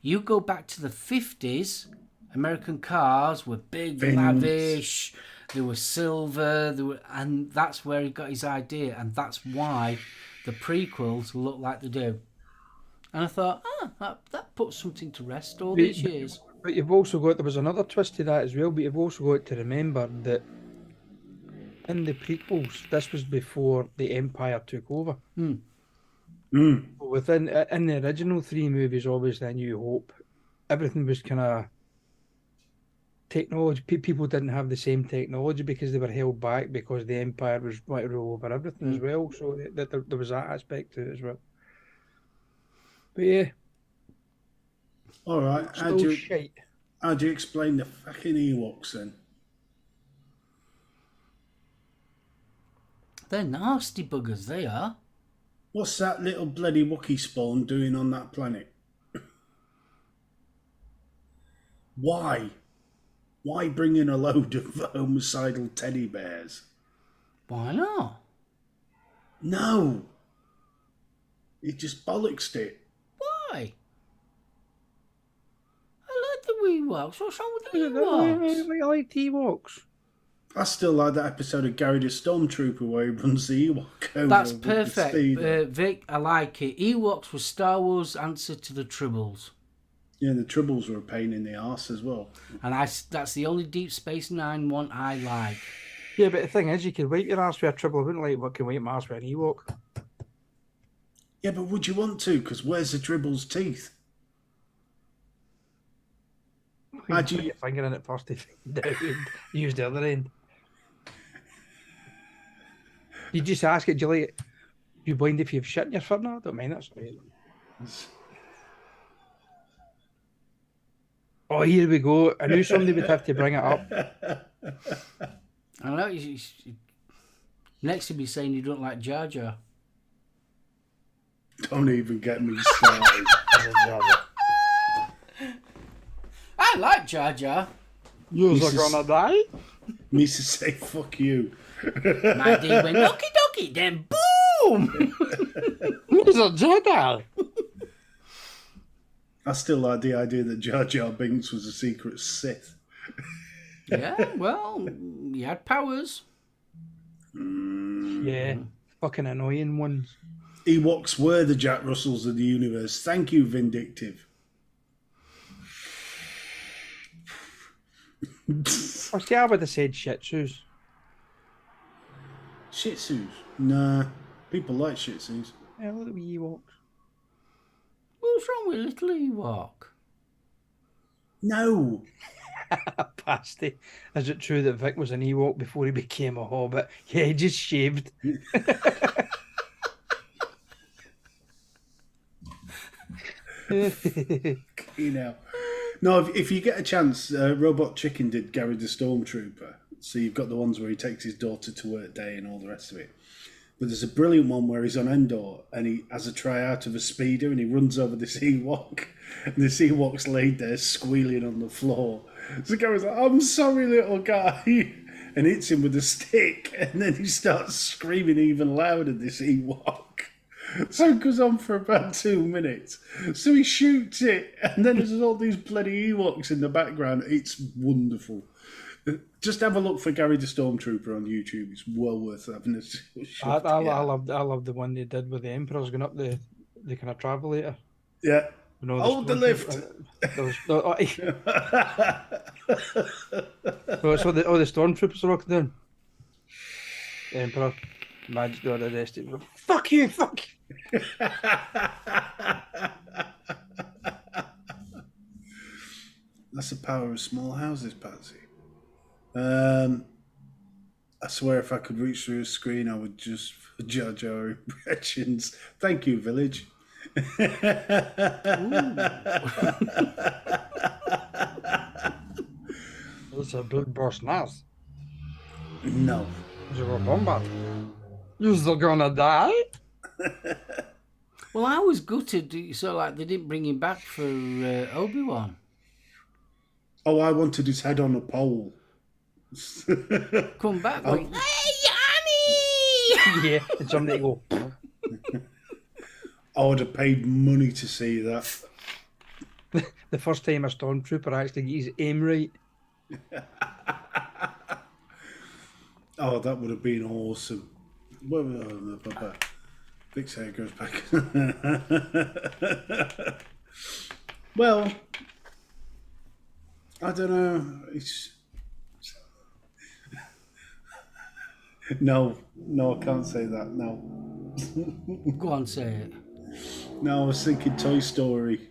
You go back to the 50s, American cars were big, lavish, they were silver, and that's where he got his idea, and that's why the prequels look like they do. And I thought, that puts something to rest all these years. But you've also got, there was another twist to that as well, but you've also got to remember that in the prequels, this was before the Empire took over. Within in the original three movies, obviously, A New Hope, everything was kind of technology. People didn't have the same technology because they were held back because the Empire was wanting to rule over everything as well. So there was that aspect to it as well. But yeah. All right. How do you explain the fucking Ewoks then? They're nasty buggers, they are. What's that little bloody Wookiee spawn doing on that planet? Why? Why bring in a load of homicidal teddy bears? Why not? No. It just bollocksed it. Why? I like the Ewoks. What's wrong with the Ewoks? I like Ewoks. I still like that episode of Gary the Stormtrooper where he runs the Ewok over. That's perfect, Vic. I like it. Ewoks was Star Wars' answer to the Tribbles. Yeah, the Tribbles were a pain in the arse as well. And that's the only Deep Space Nine one I like. Yeah, but the thing is, you could wipe your arse with a Tribble. I wouldn't like what can wipe my arse with an Ewok. Yeah, but would you want to? Because where's the Tribble's teeth? You put your finger in it first if you use the other end. You just ask it, do you like it? You blind if you've shit in your fur? No, I don't mind, that's right. Oh, here we go. I knew somebody would have to bring it up. I know. Next to me saying you don't like Jar Jar. Don't even get me started. I like Jar Jar. You're This is- gonna die? Needs to say fuck you. My D went okie dokie, then boom. He's a Jedi. I still like the idea that Jar Jar Binks was a secret Sith. Yeah, well, he had powers. Yeah, fucking annoying ones. Ewoks were the Jack Russells of the universe. Thank you, Vindictive. I see, I would have said Shih Tzus. Shih Tzus? Nah. People like Shih Tzus. Yeah, look at the Ewoks. What's wrong with little Ewok? No. Pasty. Is it true that Vic was an Ewok before he became a Hobbit? Yeah, he just shaved. You know. No, if you get a chance, Robot Chicken did Gary the Stormtrooper. So you've got the ones where he takes his daughter to work day and all the rest of it. But there's a brilliant one where he's on Endor and he has a tryout of a speeder and he runs over this Ewok. And this Ewok's laid there squealing on the floor. So Gary's like, I'm sorry, little guy. And hits him with a stick. And then he starts screaming even louder, this Ewok. So it goes on for about 2 minutes. So he shoots it. And then there's all these bloody Ewoks in the background. It's wonderful. Just have a look for Gary the Stormtrooper on YouTube. It's well worth having a shot. I love the one they did with the Emperor's going up the kind of travelator. Yeah. You know, Hold the lift. So the stormtroopers are walking down. The Emperor, Majesty, or the rest of them. Fuck you, fuck you. That's the power of small houses, Patsy. I swear if I could reach through a screen, I would just judge our impressions. Thank you, Village. It's a big boss nas. No. You're a bomber. You're gonna die? Well, I was gutted. So, like, they didn't bring him back for Obi-Wan. Oh, I wanted his head on a pole. Come back going, hey, Annie! Yeah, and somebody go. I would have paid money to see that. The first time a stormtrooper actually gets his aim right. Oh, that would have been awesome. Vic's hair goes back. Well, I don't know. It's no, I can't say that. No, Go on, say it. no. I was thinking Toy Story.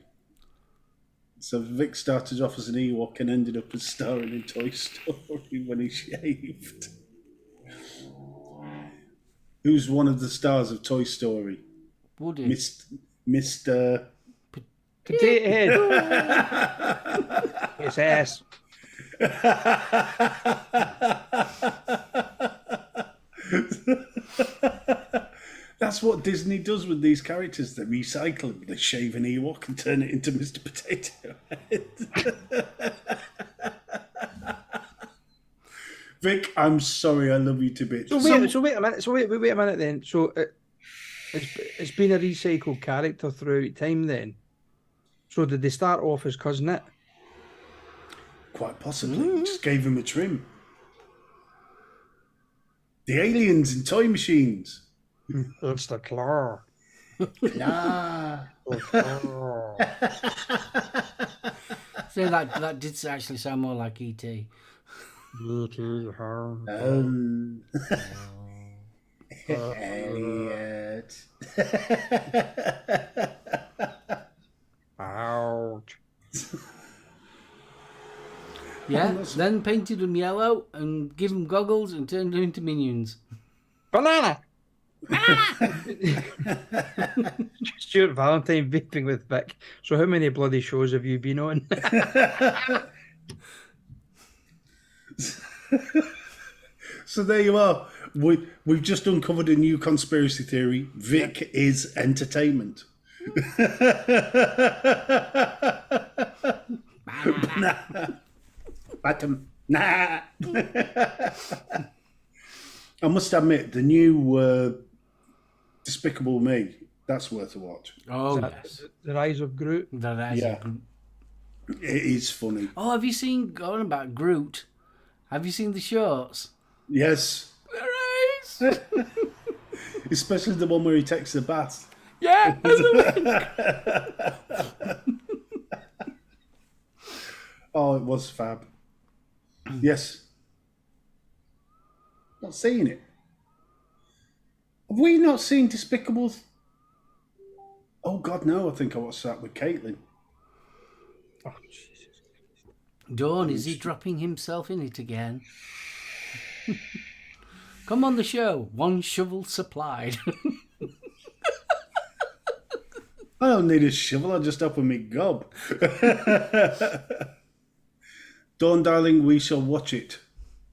So Vic started off as an Ewok and ended up as starring in Toy Story when he shaved. Who's one of the stars of Toy Story? Woody. Mr. Potato head. It's ass. That's what Disney does with these characters. They recycle them. They shave an Ewok and turn it into Mr. Potato Head. Vic, I'm sorry. I love you to bits. So wait a minute. So wait a minute then. So it's been a recycled character throughout time then. So did they start off as cousin it? Quite possibly. Just gave him a trim. The aliens in toy machines. It's the claw. Nah. So that did actually sound more like E.T. Elliot. Ouch. Yeah, then painted them yellow and give them goggles and turned them into minions. Banana. Stuart Valentine vaping with Vic. So how many bloody shows have you been on? So there you are. We've just uncovered a new conspiracy theory. Vic is entertainment. Bottom. Nah. I must admit, the new Despicable Me, that's worth a watch. Oh, yes. The Rise of Groot. Yeah. It is funny. Oh, have you seen, going about Groot, have you seen the shorts? Yes. There is. Especially the one where he takes the bath. Yeah. Oh, it was fab. Yes. Not seen it. Have we not seen Despicable? Oh, God, no. I think I watched that with Caitlin. Oh, Jesus. Dawn, is he dropping himself in it again? Come on the show. One shovel supplied. I don't need a shovel. I just open me gob. Dawn, darling, we shall watch it.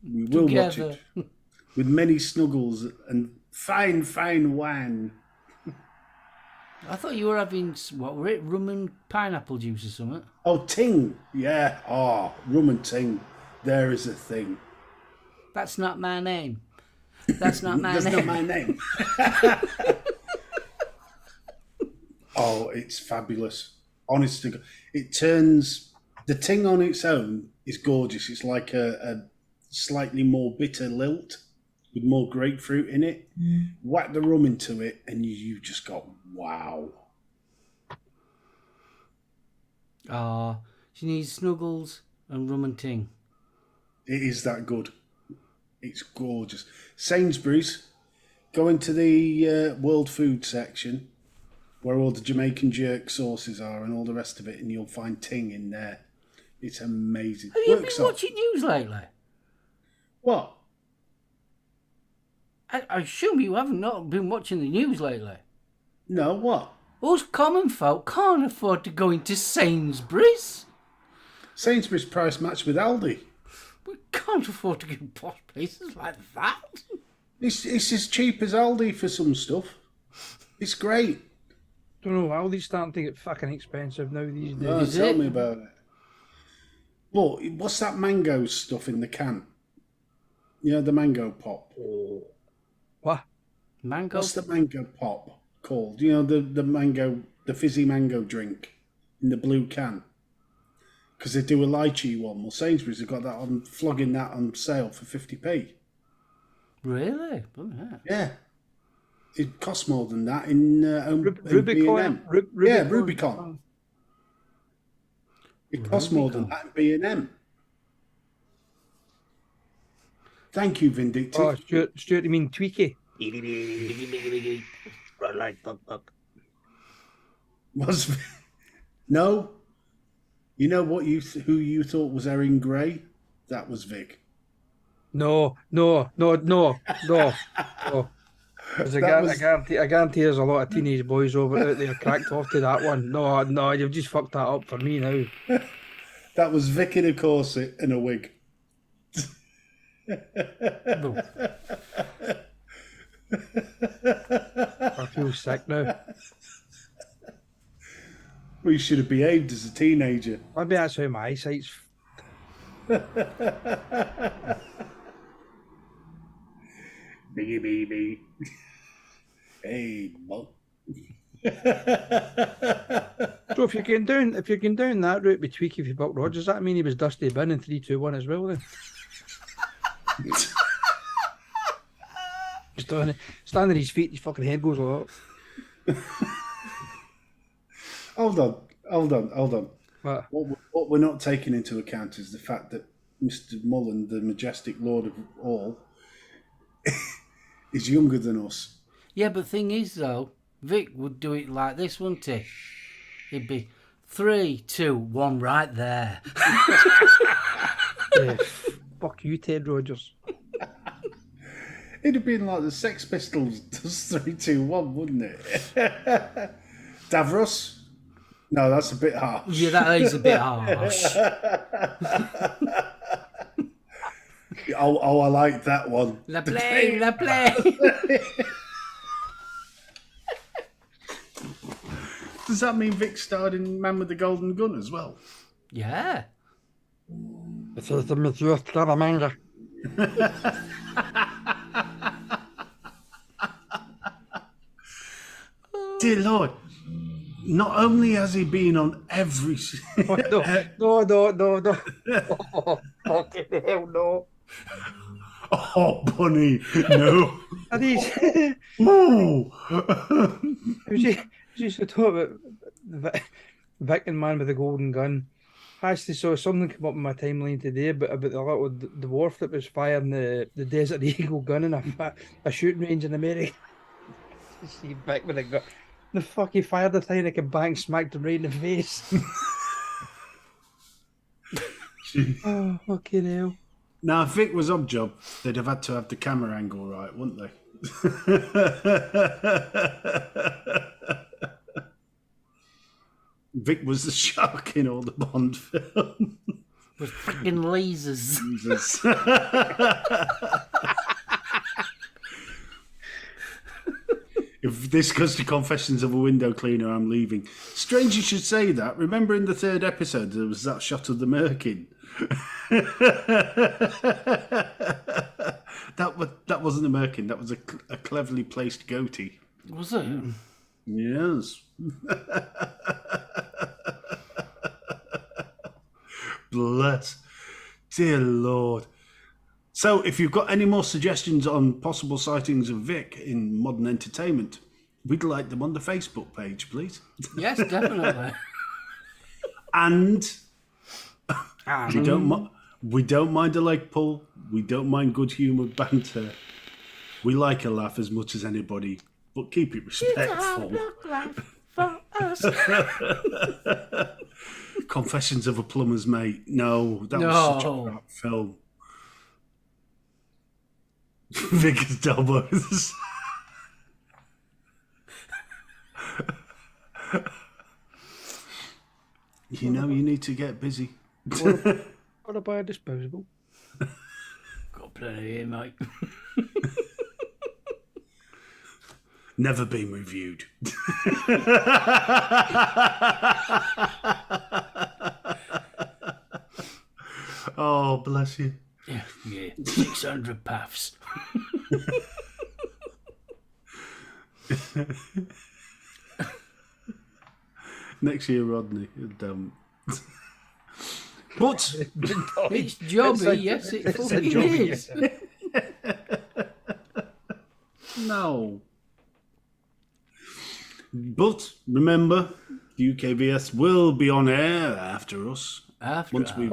We will watch Together. it. With many snuggles and fine wine. I thought you were having, what were it, rum and pineapple juice or something? Oh, ting. Yeah. Oh, rum and ting. There is a thing. That's not my name. That's not my That's name. not my name. Oh, it's fabulous. Honestly, it turns... The ting on its own is gorgeous. It's like a slightly more bitter lilt with more grapefruit in it. Whack the rum into it and you just got, wow. Oh, she needs snuggles and rum and ting. It is that good. It's gorgeous. Sainsbury's, go into the world food section where all the Jamaican jerk sauces are and all the rest of it, and you'll find ting in there. It's amazing. Have you Works been off. watching news lately? What? I assume you haven't not been watching the news lately. No, what? Us common folk can't afford to go into Sainsbury's. Sainsbury's price match with Aldi. We can't afford to go to posh places like that. It's as cheap as Aldi for some stuff. It's great. Don't know, Aldi's starting to get fucking expensive now these days. Oh, Is tell it? me about it. But what's that mango stuff in the can? You know, the mango pop. What? Mango. What's the mango pop called? You know, the mango, the fizzy mango drink in the blue can. Because they do a lychee one. Well, Sainsbury's have got that on, flogging that on sale for 50p. Really? Oh, yeah. Yeah. It costs more than that in Rubicon. B&M. Yeah, Rubicon. It costs more than that in B&M. Thank you, Vindictive. Oh, Stuart, you mean Tweaky? Was no? You know what who you thought was Erin Gray? That was Vic. No. 'Cause I guarantee there's a lot of teenage boys out there cracked off to that one. No, you've just fucked that up for me now. That was Vic in a corset and a wig. I feel sick now. Well, you should have behaved as a teenager. Maybe that's how my eyesight's. Biggie baby. Hey, bud. So if you're going down that route with Tweaky for Buck Rogers, does that mean he was Dusty Bin in 3, 2, 1 as well then? Standing on his feet, his fucking head goes like that. Hold on. What? What we're not taking into account is the fact that Mr. Mullen, the majestic lord of all, is younger than us. Yeah, but thing is though, Vic would do it like this, wouldn't he? He'd be 3, 2, 1 right there. Yeah, fuck you, Ted Rogers. It'd have been like the Sex Pistols does 3, 2, 1, wouldn't it? Davros? No, that's a bit harsh. Yeah, that is a bit harsh. Oh, I like that one. La play, la play. Does that mean Vic starred in Man with the Golden Gun as well? Yeah. This is the Monsieur Scaramanga. Dear Lord, not only has he been on every... No. Oh, fucking hell, no. Oh, Bunny, no. Are these... Ooh. Who's used to talk about Vic and Man with the Golden Gun? I actually saw something come up in my timeline today about the little dwarf that was firing the Desert Eagle gun in a shooting range in America. See Vic with a gun. The fuck he fired the thing like a bang, smacked him right in the face. Oh, fucking hell. Now, if Vic was on job, they'd have had to have the camera angle right, wouldn't they? Vic was the shark in all the Bond films. With freaking lasers. Jesus. If this goes to Confessions of a Window Cleaner, I'm leaving. Strange you should say that. Remember in the 3rd episode, there was that shot of the Merkin. That wasn't a Merkin. That was a cleverly placed goatee. Was it? Yes. Bless. Dear Lord. So, if you've got any more suggestions on possible sightings of Vic in modern entertainment, we'd like them on the Facebook page, please. Yes, definitely. And we don't mind a leg pull. We don't mind good humoured banter. We like a laugh as much as anybody, but keep it respectful. For us. Confessions of a Plumber's Mate. No, that was such a crap film. Vickers Delbos. You know, you need to get busy. What about a disposable? Got plenty here, mate. Never been reviewed. Oh, bless you. Yeah. 600 puffs. Next year, Rodney. But It's jobby, yes, it fucking is. no. But remember, UKVS will be on air after us. Once we've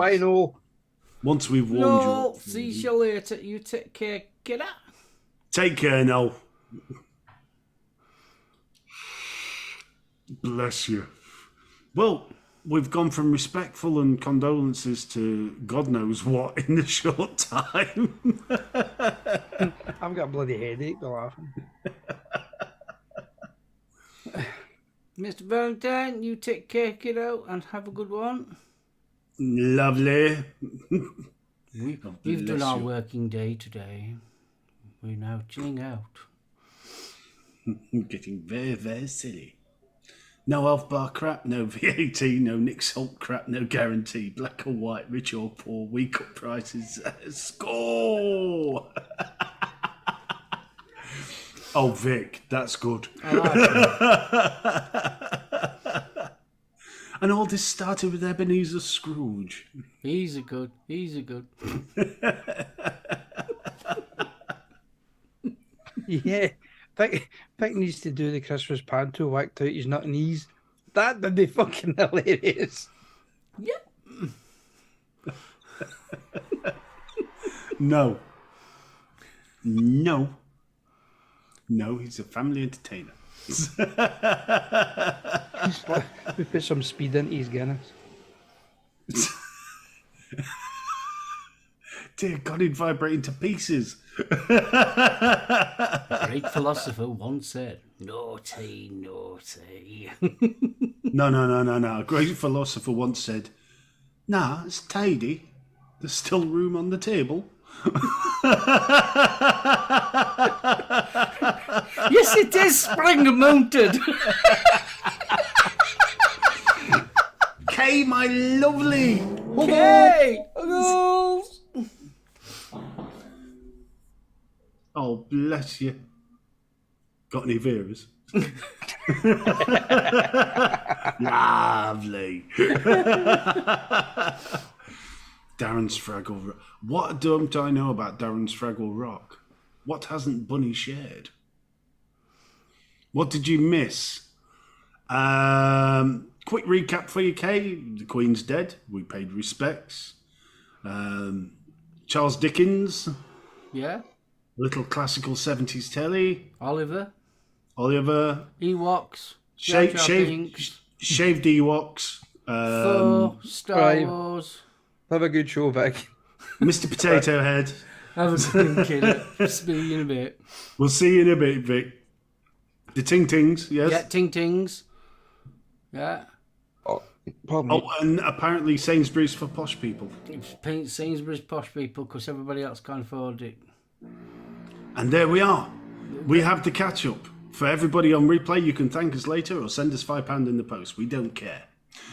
warned No, you. see you later. You take care, kiddo. Take care now. Bless you. Well, we've gone from respectful and condolences to God knows what in a short time. I've got a bloody headache, they're laughing. Mr. Valentine, you take care, kiddo, and have a good one. Lovely. We've done our working day today. We're now chilling out. Getting very, very silly. No Elf Bar crap, no VAT, no Nick Salt crap, no guarantee. Black or white, rich or poor, weak up prices. Score! Oh, Vic, that's good. I like him. And all this started with Ebenezer Scrooge. He's a good. Yeah, Vic needs to do the Christmas panto, whacked out his nut and knees. That would be fucking hilarious. Yep. No, he's a family entertainer. We put some speed into his Guinness. Dear God, he'd vibrate into pieces. Great philosopher once said, naughty, naughty. No. A great philosopher once said, nah, it's tidy. There's still room on the table. Yes, it is spring mounted. Kay, my lovely. Okay. Oh, bless you. Got any Veras? Lovely. Darren's Fraggle Rock. What don't I know about Darren's Fraggle Rock? What hasn't Bunny shared? What did you miss? Quick recap for you, Kay. The Queen's dead. We paid respects. Charles Dickens. Yeah. Little classical 70s telly. Oliver. Shaved Ewoks. Ewoks. Thor. Star Wars. Have a good show, Vic. Mr. Potato Head. I was thinking. See you in a bit. We'll see you in a bit, Vic. The Ting Tings, yes. Yeah, Ting Tings. Yeah. Oh, pardon me. Oh, and apparently Sainsbury's for posh people. It's Sainsbury's posh people because everybody else can't afford it. And there we are. We have the catch up. For everybody on replay, you can thank us later or send us £5 in the post. We don't care.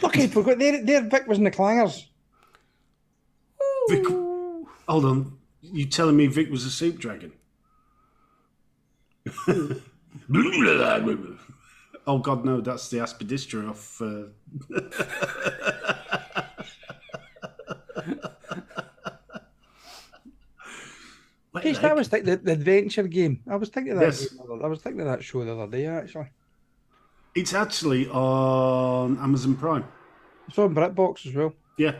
Okay, forgot. There, Vic was in the clangers. Vic, hold on. You telling me Vic was a soup dragon? Oh God, no! That's the aspidistra off. Case, I was thinking the adventure game. I was thinking of that. Yes. I was thinking of that show the other day. Actually, It's actually on Amazon Prime. it's on BritBox as well. Yeah.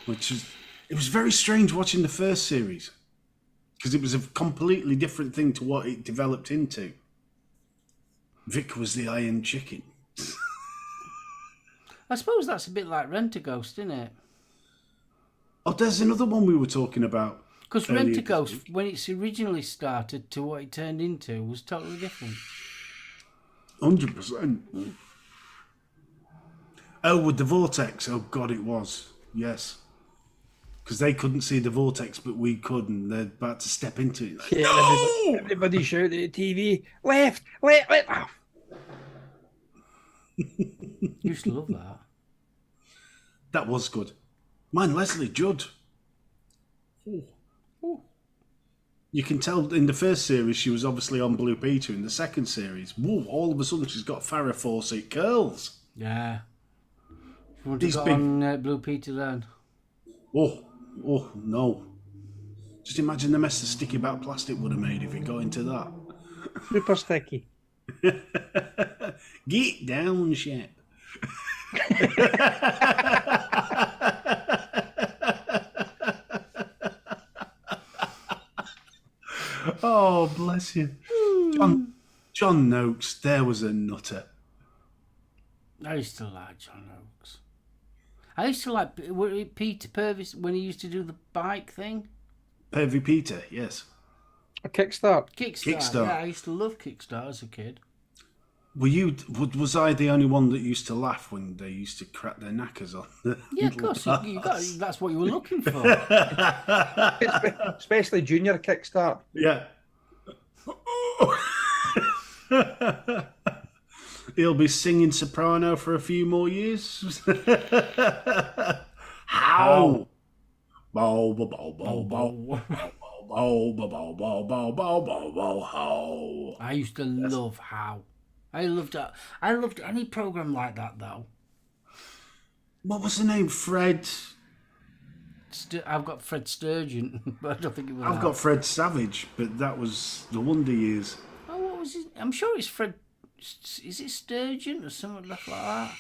It was very strange watching the first series because it was a completely different thing to what it developed into. Vic was the Iron Chicken. I suppose that's a bit like Rent-A-Ghost, isn't it? Oh, there's another one we were talking about. Because earlier Rent-A-Ghost, this week. when it's originally started to what it turned into, was totally different. 100%. Oh, with the vortex. Oh, God, it was. Yes. Because they couldn't see the vortex, but we could, and they're about to step into it. Like, Yeah, no! everybody shouted at the TV, left. Oh. Used to love that. That was good. Mine, Leslie Judd. You can tell in the first series she was obviously on Blue Peter. In the second series, whoa, all of a sudden she's got Farrah Fawcett curls. Yeah. You want to These go big- on Blue Peter then? Oh, no. Just imagine the mess the sticky back plastic would have made if it got into that. Super sticky. Get down, shit. Oh, bless you. John Noakes, there was a nutter. I used to like John Oakes. I used to like Peter Purvis when he used to do the bike thing. Pervy Peter, yes. A kickstart. Kickstart. Yeah, I used to love Kickstart as a kid. Was I the only one that used to laugh when they used to crack their knackers on? Yeah, of course. That's what you were looking for. Especially junior kickstart. Yeah. He'll be singing soprano for a few more years. How? Bow, bow, bow, bow, bow. Bow, bow, bow, bow, bow, bow, bow, bow, how. I used to love How. I loved that. I loved any program like that though. What was the name? Fred? I've got Fred Sturgeon, but I don't think it was. I've got Fred Savage, but that was the Wonder Years. Oh, what was it? I'm sure it's Fred. Is it Sturgeon or something like that?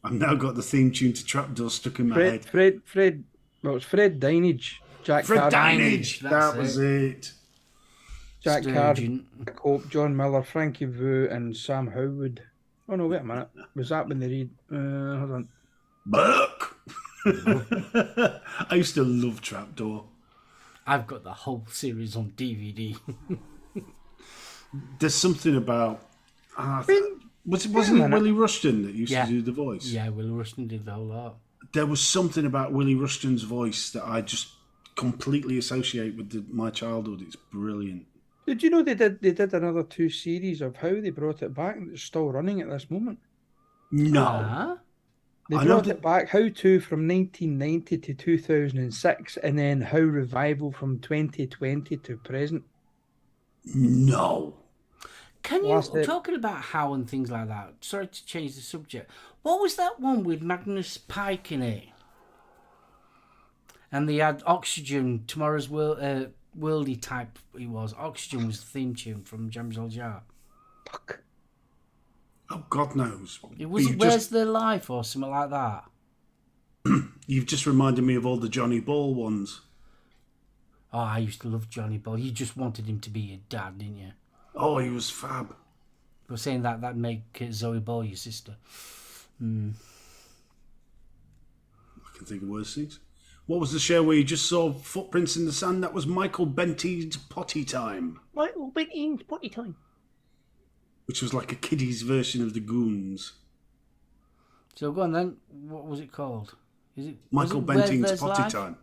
I've now got the theme tune to Trapdoor stuck in my head. Fred. Well, it's Fred Dinage. Jack Fred Carr. Dinage, That's that was it. Jack Carr, Sturgeon. Jack Hope, John Miller, Frankie Vu, and Sam Howard. Oh no, wait a minute. Was that when they read? Hold on. Burke. I used to love Trapdoor. I've got the whole series on DVD. There's something about Wasn't it Willie Rushton that used to do the voice? Yeah, Willie Rushton did the whole lot. There was something about Willie Rushton's voice that I just completely associate with my childhood. It's brilliant. Did you know they did another 2 series of how they brought it back and it's still running at this moment? No. They brought it back, How To from 1990 to 2006, and then How Revival from 2020 to present. No. Can you, talking about how and things like that, sorry to change the subject, what was that one with Magnus Pike in it? And they had Oxygen, Tomorrow's Worldy type it was. Oxygen was the theme tune from James L. Jar. Fuck. Oh, God knows. It wasn't Where's Their Life or something like that. You've just reminded me of all the Johnny Ball ones. Oh, I used to love Johnny Ball. You just wanted him to be your dad, didn't you? Oh, he was fab. You were saying that'd make Zoe Ball your sister. I can think of worse things. What was the show where you just saw footprints in the sand? That was Michael Benteen's Potty Time. Michael Benteen's Potty Time. Which was like a kiddie's version of the Goons. So go on then. What was it called? Michael Benteen's Potty Time.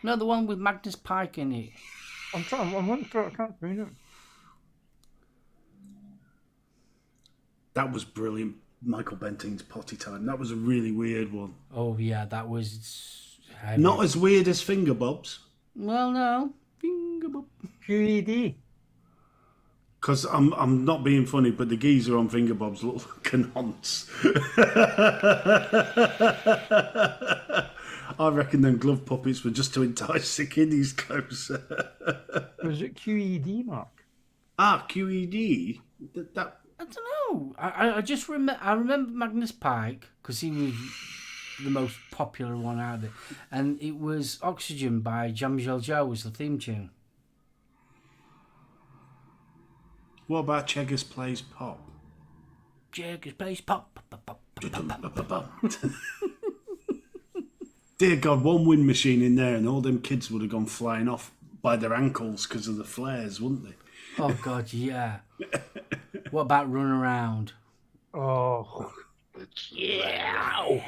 No, the one with Magnus Pike in it. I'm looking for it. I can't find it. That was brilliant. Michael Benteen's Potty Time. That was a really weird one. Oh yeah, that was heavy. Not as weird as Finger Bobs. Well, no. Finger Bob. QED. Because I'm not being funny, but the geezer on Finger Bobs look like a nonce. I reckon them glove puppets were just to entice the kiddies closer. Was it QED, Mark? QED? That... I don't know. I just remember Magnus Pike because he was the most popular one out there, and it was Oxygen by Jean-Michel Jarre was the theme tune. What about Cheggers Plays Pop? Cheggers Plays Pop. Dear God, one wind machine in there and all them kids would have gone flying off by their ankles because of the flares, wouldn't they? Oh, God, yeah. What about Run Around? Oh, yeah.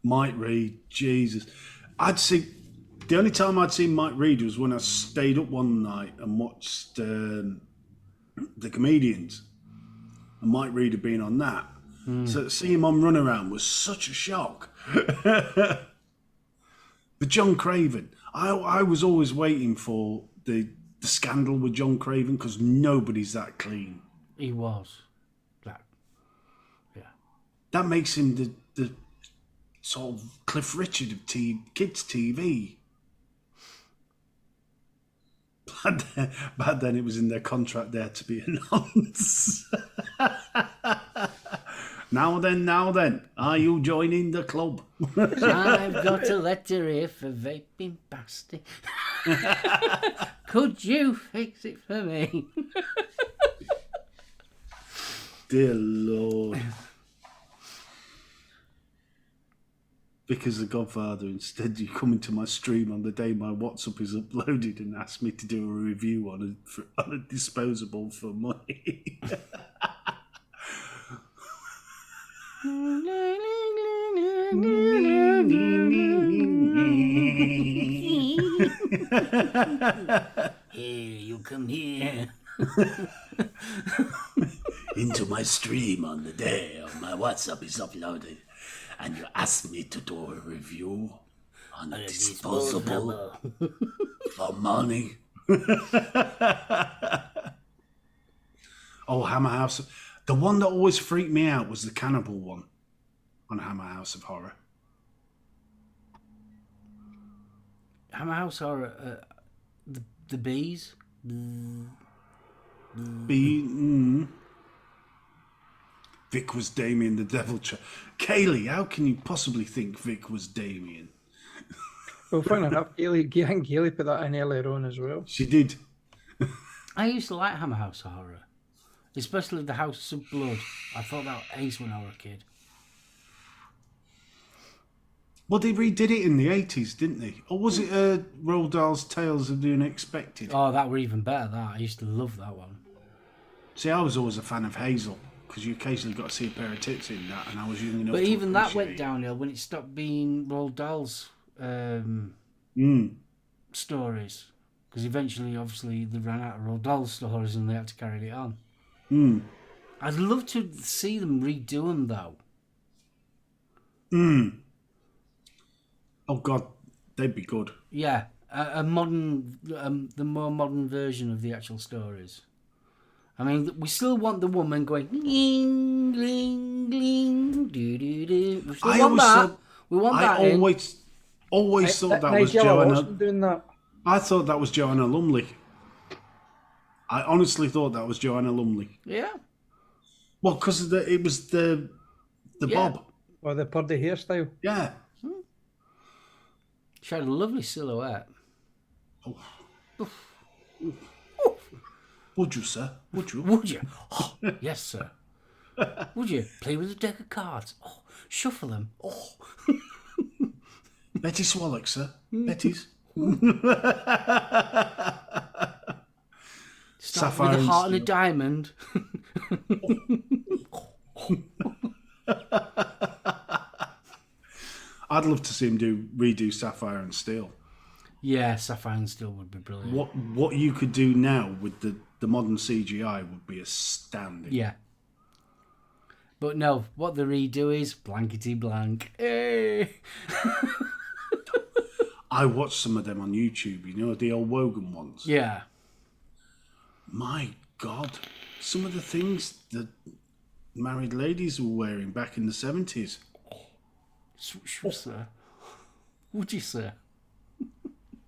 Mike Reid, Jesus. The only time I'd seen Mike Reid was when I stayed up one night and watched The Comedians. And Mike Reid had been on that. So to see him on Run Around was such a shock. But John Craven, I was always waiting for the scandal with John Craven because nobody's that clean. He was. Yeah. That makes him the sort of Cliff Richard of kids' TV. Back then it was in their contract there to be a nonce. Now then, are you joining the club? I've got a letter here for vaping pasty. Could you fix it for me? Dear Lord. Because the Godfather, instead you come into my stream on the day my WhatsApp is uploaded and ask me to do a review on a disposable for money. Here, you come here. Into my stream on the day my WhatsApp is uploaded. And you asked me to do a review on a disposable for money. Oh, Hammer House. The one that always freaked me out was the cannibal one on Hammer House of Horror. Hammer House Horror, the bees? Vic was Damien the Devil Kaylee, how can you possibly think Vic was Damien? Well, funny enough, I think Kaylee put that in earlier on as well. She did. I used to like Hammer House Horror, especially the House of Blood. I thought that was ace when I was a kid. Well, they redid it in the 80s, didn't they? Or was it Roald Dahl's Tales of the Unexpected? Oh, that were even better, that. I used to love that one. See, I was always a fan of Hazel because you occasionally got to see a pair of tits in that, and I was young enough. But to even that went appreciate- downhill when it stopped being Roald Dahl's stories. Because eventually, obviously, they ran out of Roald Dahl stories and they had to carry it on. I'd love to see them redo them, though. Oh God, they'd be good. Yeah, a modern, the more modern version of the actual stories. I mean, we still want the woman going gling, gling, gling, do do do. We still want that. We want that. I always thought that was Nigella Joanna. Lawson doing that. I thought that was Joanna Lumley. I honestly thought that was Joanna Lumley. Yeah. Well, because it was the bob. Or the purdy hairstyle. Yeah. She had a lovely silhouette. Would you, sir? Would you? Would you? Oh, yes, sir. Would you play with a deck of cards? Oh, shuffle them. Oh, Betty Swallock, sir. Betty's. start Sapphire with a and heart and a steel. diamond. I'd love to see him redo Sapphire and Steel. Yeah, Sapphire and Steel would be brilliant. What you could do now with the modern CGI would be astounding. Yeah. But no, what the redo is blankety blank. Hey. I watched some of them on YouTube, you know, the old Wogan ones. Yeah. My God, some of the things that married ladies were wearing back in the 70s. Sir. Would you, sir?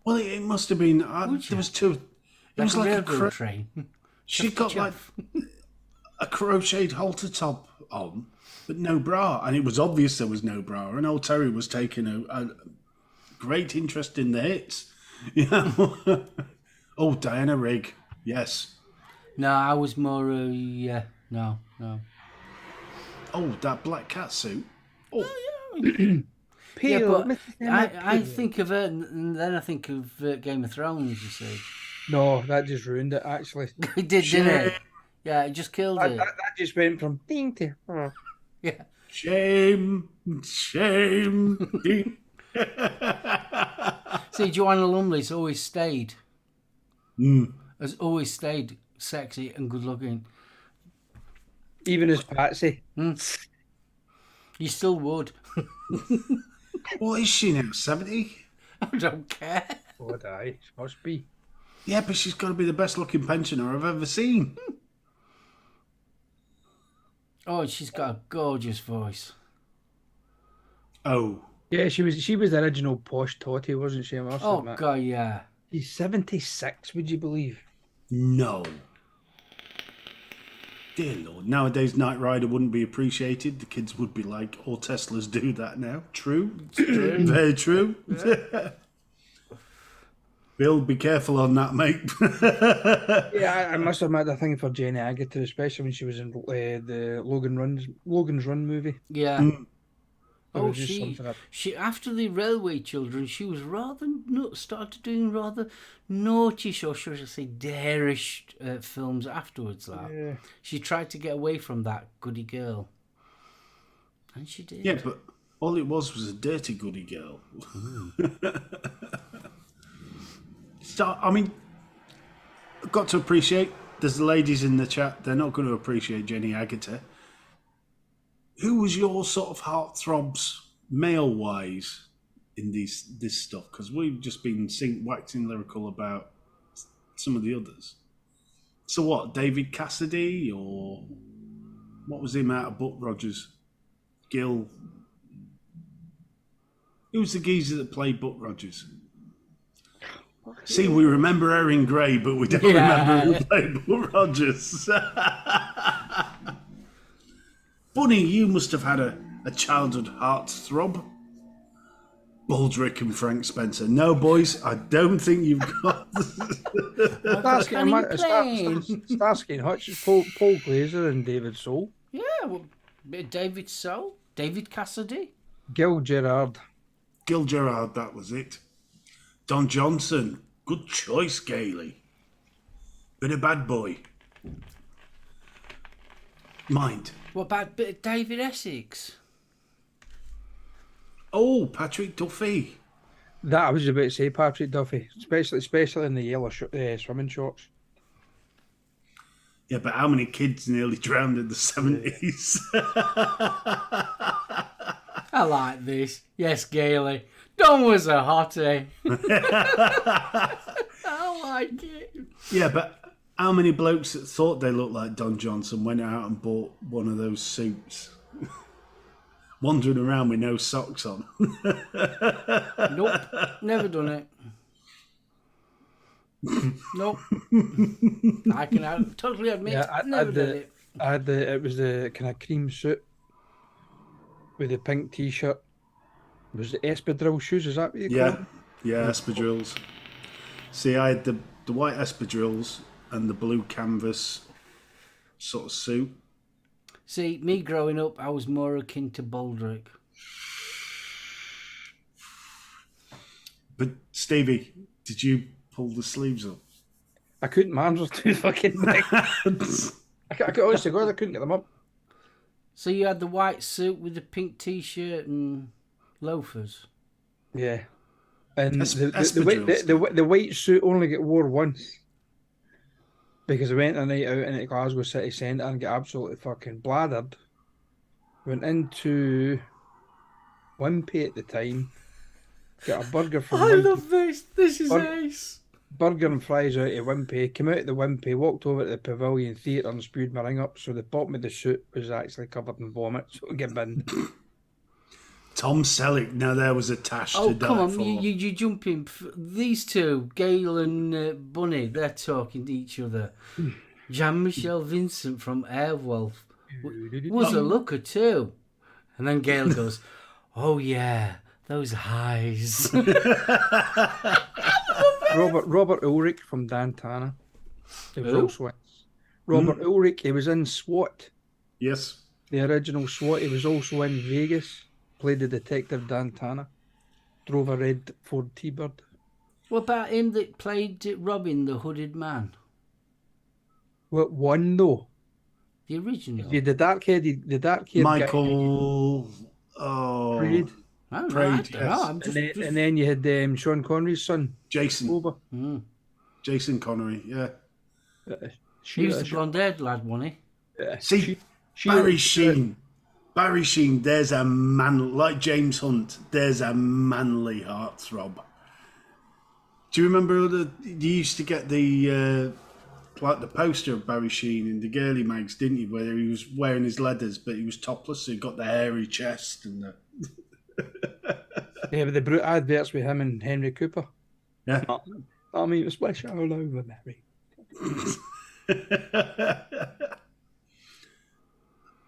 Well, it must have been. There was two. It was like a railroad train. She got like a crocheted halter top on, but no bra, and it was obvious there was no bra. And old Terry was taking a great interest in the hits. You know? Oh, Diana Rigg, yes. No, I was more. Yeah, no. Oh, that black cat suit. Oh, Yeah, Pale. but I think of it, and then I think of Game of Thrones. You see, No, that just ruined it, actually. it did, didn't it? Yeah, it just killed it. That just went from ding to... Yeah. shame. Ding. See, Joanna Lumley's always stayed. Has always stayed sexy and good looking. Even as Patsy. You still would. What is she now? 70? I don't care. God, aye. Must be. Yeah, but she's got to be the best looking pensioner I've ever seen. Oh, she's got a gorgeous voice. Oh. Yeah, she was the original posh Totty, wasn't she? I must Oh, admit. God, yeah. She's 76, would you believe? No. Dear Lord. Nowadays, Knight Rider wouldn't be appreciated. The kids would be like, all Teslas do that now. True. Very true. Bill, be careful on that, mate. Yeah, I must admit, I think for Jenny Agutter, especially when she was in the Logan's Run movie. Yeah. There Oh, was just something up. she after the Railway Children, she was started doing rather naughty, or should I say, dareish films afterwards. Like. Yeah. She tried to get away from that goody girl, and she did. Yeah, but all it was a dirty goody girl. So, I mean, I've got to appreciate, there's the ladies in the chat, they're not going to appreciate Jenny Agutter. Who was your sort of heartthrobs, male-wise, in this stuff? Because we've just been waxing lyrical about some of the others. So what, David Cassidy, or what was him out of Buck Rogers? Gil. Who was the geezer that played Buck Rogers? See, we remember Erin Gray, but we don't remember who played Buck Rogers. Bunny, you must have had a childhood heartthrob. Baldrick and Frank Spencer. No, boys, I don't think you've got... Starsky and Hutch, Paul Glazer and David Soul. Yeah, well, bit of David Soul, David Cassidy. Gil Gerard. Gil Gerard, that was it. Don Johnson. Good choice, Gailey. Bit of bad boy. Mind. What about David Essex? Oh, Patrick Duffy. That I was about to say, Patrick Duffy, especially in the yellow swimming shorts. Yeah, but how many kids nearly drowned in the 70s? I like this. Yes, Gailey. Don was a hottie. I like it. Yeah, but how many blokes that thought they looked like Don Johnson went out and bought one of those suits? Wandering around with no socks on. Nope. Never done it. Nope. I can totally admit, never done it. It was the kind of cream suit with the pink t-shirt. It was the espadrille shoes, is that what you call them? Yeah, espadrilles. See, I had the white espadrilles and the blue canvas sort of suit. See, me growing up, I was more akin to Baldrick. But Stevie, did you pull the sleeves up? I couldn't, my arms were too fucking big. I could honestly God, I couldn't get them up. So you had the white suit with the pink t-shirt and loafers. Yeah. And the white suit only get wore once. Because I went a night out in at Glasgow City Centre and got absolutely fucking bladdered. Went into Wimpy at the time. Got a burger from I Wimpy. love this. This is ace. Burger and fries out of Wimpy. Came out of the Wimpy, walked over to the Pavilion Theatre and spewed my ring up. So the bottom of the suit was actually covered in vomit. So I get binned. Tom Selleck, now there was a tash to die come on, for. you jump in. These two, Gail and Bunny, they're talking to each other. Jean-Michel Vincent from Airwolf was a looker too. And then Gail goes, oh yeah, those highs. Robert Ulrich from Dantana. He was also in Robert Ulrich, he was in SWAT. Yes. The original SWAT. He was also in Vegas. Played the detective Dantana. Drove a red Ford T-Bird. What about him that played Robin, the hooded man? What one though? The original. Yeah, the dark headed Michael. Praed. I don't Praed, know. I'm just, And then you had Sean Connery's son, Jason. Over. Jason Connery, yeah. He was the blonde-haired lad, wasn't he? See, Barry Sheen. Barry Sheen, there's a man, like James Hunt, there's a manly heartthrob. Do you remember you used to get the poster of Barry Sheen in the girly mags, didn't you? Where he was wearing his leathers, but he was topless, so he got the hairy chest and the. Yeah, but the brute adverts with him and Henry Cooper. Yeah. I mean, it's splash all over, Mary.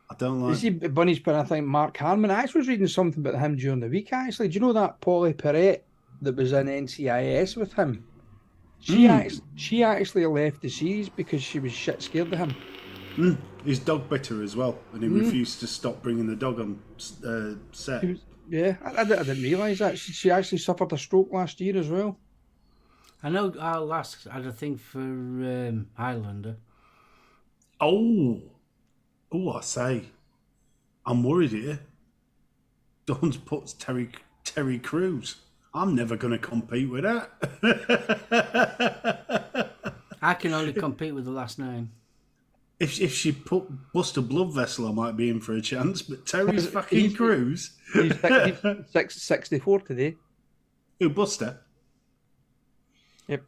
I don't like. You see, Bunny's put, I think, Mark Harmon. I actually was reading something about him during the week, actually. Do you know that Polly Perrette that was in NCIS with him? She actually left the series because she was shit scared of him. His dog bit her as well, and he refused to stop bringing the dog on set. I didn't realise that. She actually suffered a stroke last year as well. I know our last had a thing for Highlander. I say, I'm worried here. Dawn's puts Terry Crews. I'm never going to compete with that. I can only compete with the last name. If she put Buster Blood Vessel, I might be in for a chance. But Terry's fucking Crews. He's 64 today. Who, Buster? Yep.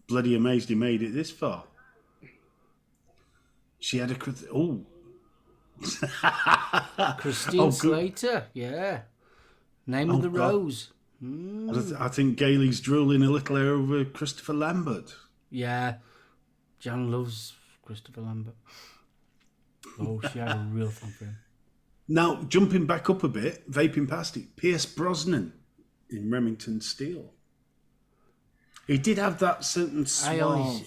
Bloody amazed he made it this far. She had a Christine Slater, yeah. Name of the Rose. I think Gailey's drooling a little over Christopher Lambert. Yeah, Jan loves Christopher Lambert. Oh, she had a real fun for him. Now, jumping back up a bit, vaping past it, Pierce Brosnan in Remington Steele. He did have that certain suave.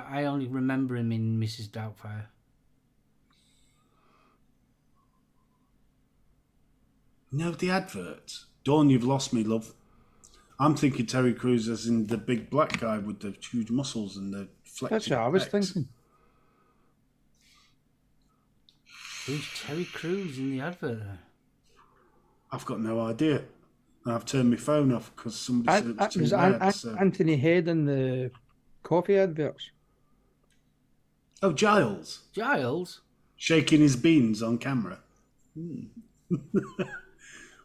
I only remember him in Mrs. Doubtfire. No, the adverts. Dawn, you've lost me, love. I'm thinking Terry Crews as in the big black guy with the huge muscles and the flexing. That's what I was thinking. Who's Terry Crews in the advert there? I've got no idea. And I've turned my phone off because somebody said it was too There's loud. So. Anthony Head in the coffee adverts. Oh, Giles. Giles? Shaking his beans on camera.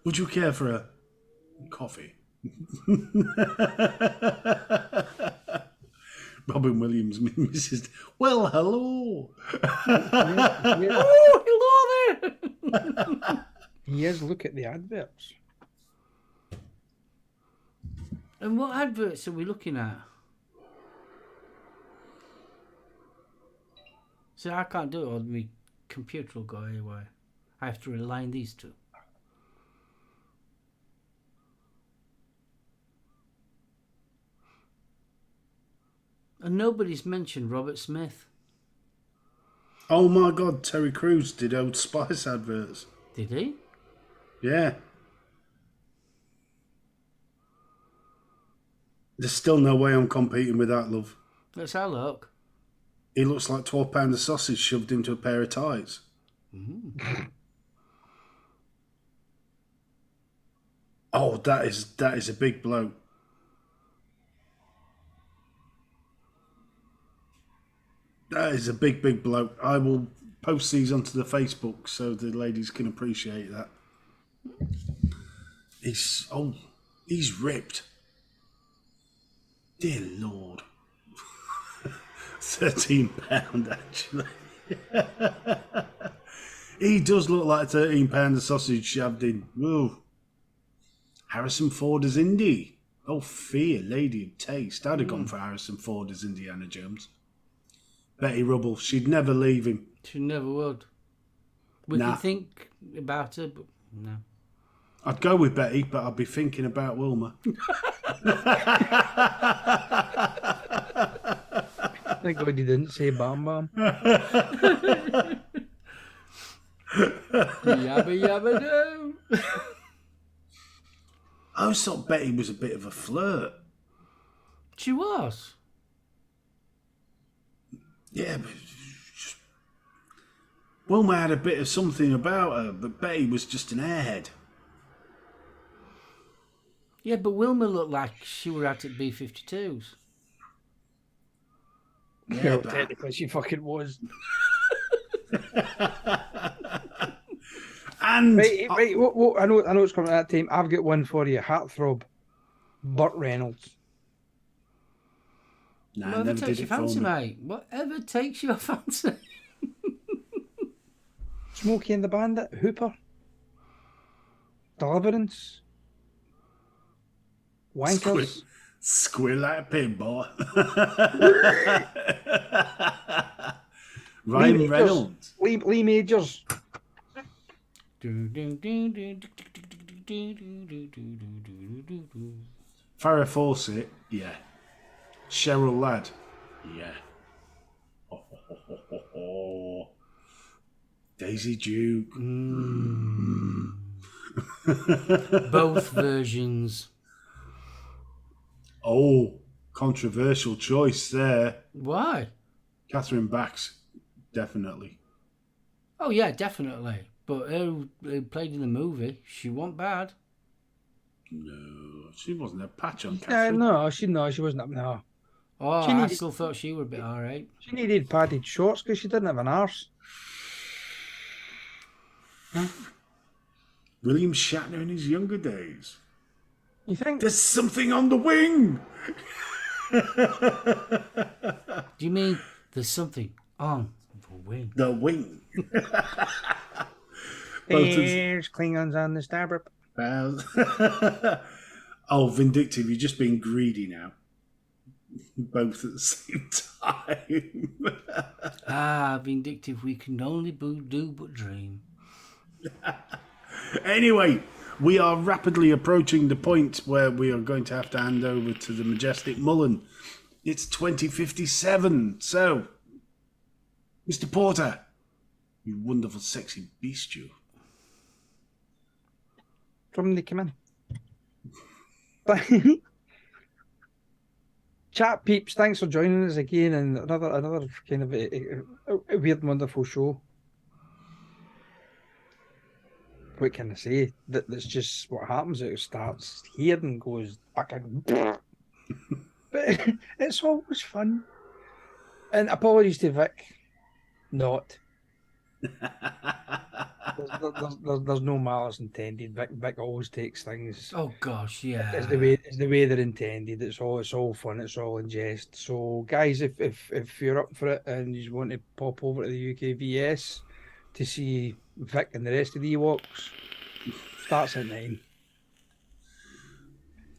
Would you care for a coffee? Robin Williams, Mrs. Well, hello. Oh, hello there! Yes, look at the adverts. And what adverts are we looking at? See, I can't do it, or my computer will go anyway. I have to rely on these two. And nobody's mentioned Robert Smith. Oh my God, Terry Crews did Old Spice adverts. Did he? Yeah. There's still no way I'm competing with that, love. Let's have a look. He looks like 12 pound of sausage shoved into a pair of tights. Oh, that is a big bloke. That is a big bloke. I will post these onto the Facebook so the ladies can appreciate that. He's ripped. Dear Lord. £13 actually. He does look like £13 of sausage shoved in. Whoa. Harrison Ford as Indy. Oh, fear, lady of taste. I'd have gone for Harrison Ford as Indiana Jones. Betty Rubble, she'd never leave him. She never would. We can think about her, but no. I'd go with Betty, but I'd be thinking about Wilma. Thank God he didn't say Bam Bam. Yabba yabba do. I always thought Betty was a bit of a flirt. She was. Yeah, but Wilma had a bit of something about her, but Betty was just an airhead. Yeah, but Wilma looked like she were out at B-52s. Yeah, but Technically, she fucking was. and Right. What, I know it's coming at that time. I've got one for you. Heartthrob, Burt Reynolds. nah, Whatever never takes did your it for fancy, me. mate. Whatever takes your fancy. Smokey and the Bandit, Hooper, Deliverance, Wankers. Squill like a pig, boy. Ryan Reynolds. Lee Majors. Farrah Fawcett, yeah. Cheryl Ladd, yeah. Daisy Duke. Both versions. Oh, controversial choice there. Why? Catherine Bax, definitely. Oh, yeah, definitely. But who played in the movie, she wasn't bad. No, she wasn't a patch on Yeah, Catherine. no, she wasn't up no. Oh, She I needed- still thought she were a bit alright. She needed padded shorts because she didn't have an arse. William Shatner in his younger days. You think? There's something on the wing. Do you mean there's something on the wing? The wing. There's Klingons on the starboard. Oh, Vindictive, you're just being greedy now. Both at the same time. Ah, vindictive, we can only do but dream. Anyway, we are rapidly approaching the point where we are going to have to hand over to the majestic Mullen. It's 2057. So, Mr. Porter, you wonderful sexy beast, you. From the come in. Chat peeps, thanks for joining us again, and another kind of a weird, wonderful show. what can I say? That's just what happens. It starts here and goes back and but it's always fun. And apologies to Vic, not. There's no malice intended. Vic always takes things Oh gosh, yeah. as the way they're intended. It's all fun. It's all in jest. So guys, if you're up for it and you want to pop over to the UKVS to see Vic and the rest of the Ewoks, starts at 9.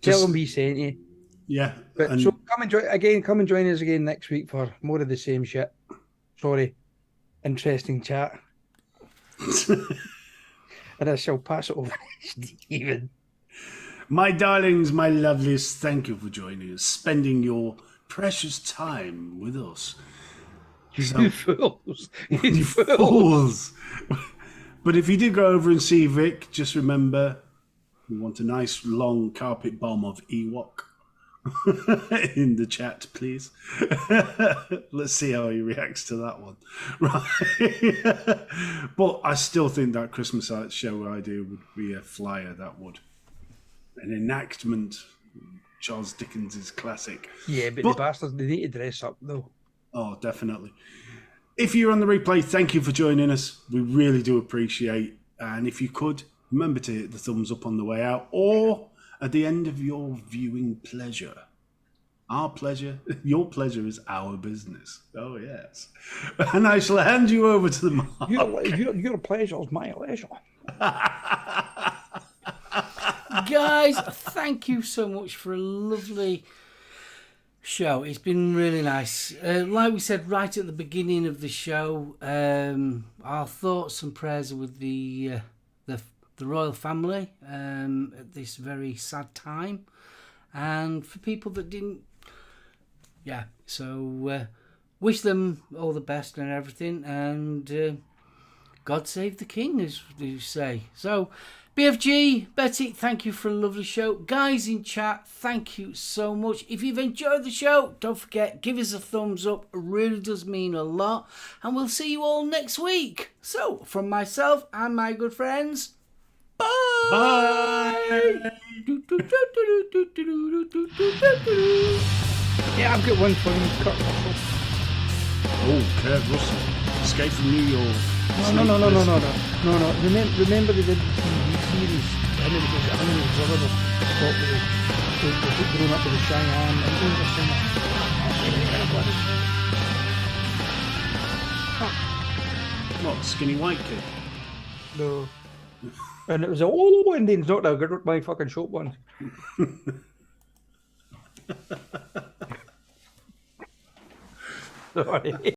Tell them we sent you. Yeah. But so come and join us again next week for more of the same shit. Sorry. Interesting chat. And I shall pass it over to Stephen. My darlings, my lovelies, thank you for joining us, spending your precious time with us. You fools. You fools. But if you do go over and see Vic, just remember, we want a nice long carpet bomb of Ewok in the chat, please. Let's see how he reacts to that one. Right. But I still think that Christmas show idea would be a flyer. That would. An enactment. Charles Dickens' classic. Yeah, but the bastards, they need to dress up, though. Oh, definitely. If you're on the replay, thank you for joining us. We really do appreciate. And if you could, remember to hit the thumbs up on the way out or at the end of your viewing pleasure. Our pleasure, your pleasure is our business. Oh, yes. And I shall hand you over to the mark. Your pleasure is my leisure. Guys, thank you so much for a lovely show. It's been really nice. Like we said right at the beginning of the show, our thoughts and prayers are with the royal family at this very sad time, and for people that didn't. Yeah, so wish them all the best and everything, and God save the king, as you say. So, BFG, Betty, thank you for a lovely show. Guys in chat, thank you so much. If you've enjoyed the show, don't forget, give us a thumbs up. It really does mean a lot. And we'll see you all next week. So, from myself and my good friends, bye! Bye! Yeah, I've got one for you, Kurt Russell. Oh, Kurt Russell. Escape from New York. No. Remember they did the TV series? I mean, it was horrible. Stop with the growing up with the Cheyenne Indians or something. That's really kind of bloody. What, skinny white kid? No. And it was all Indians, not my fucking short one. Sorry.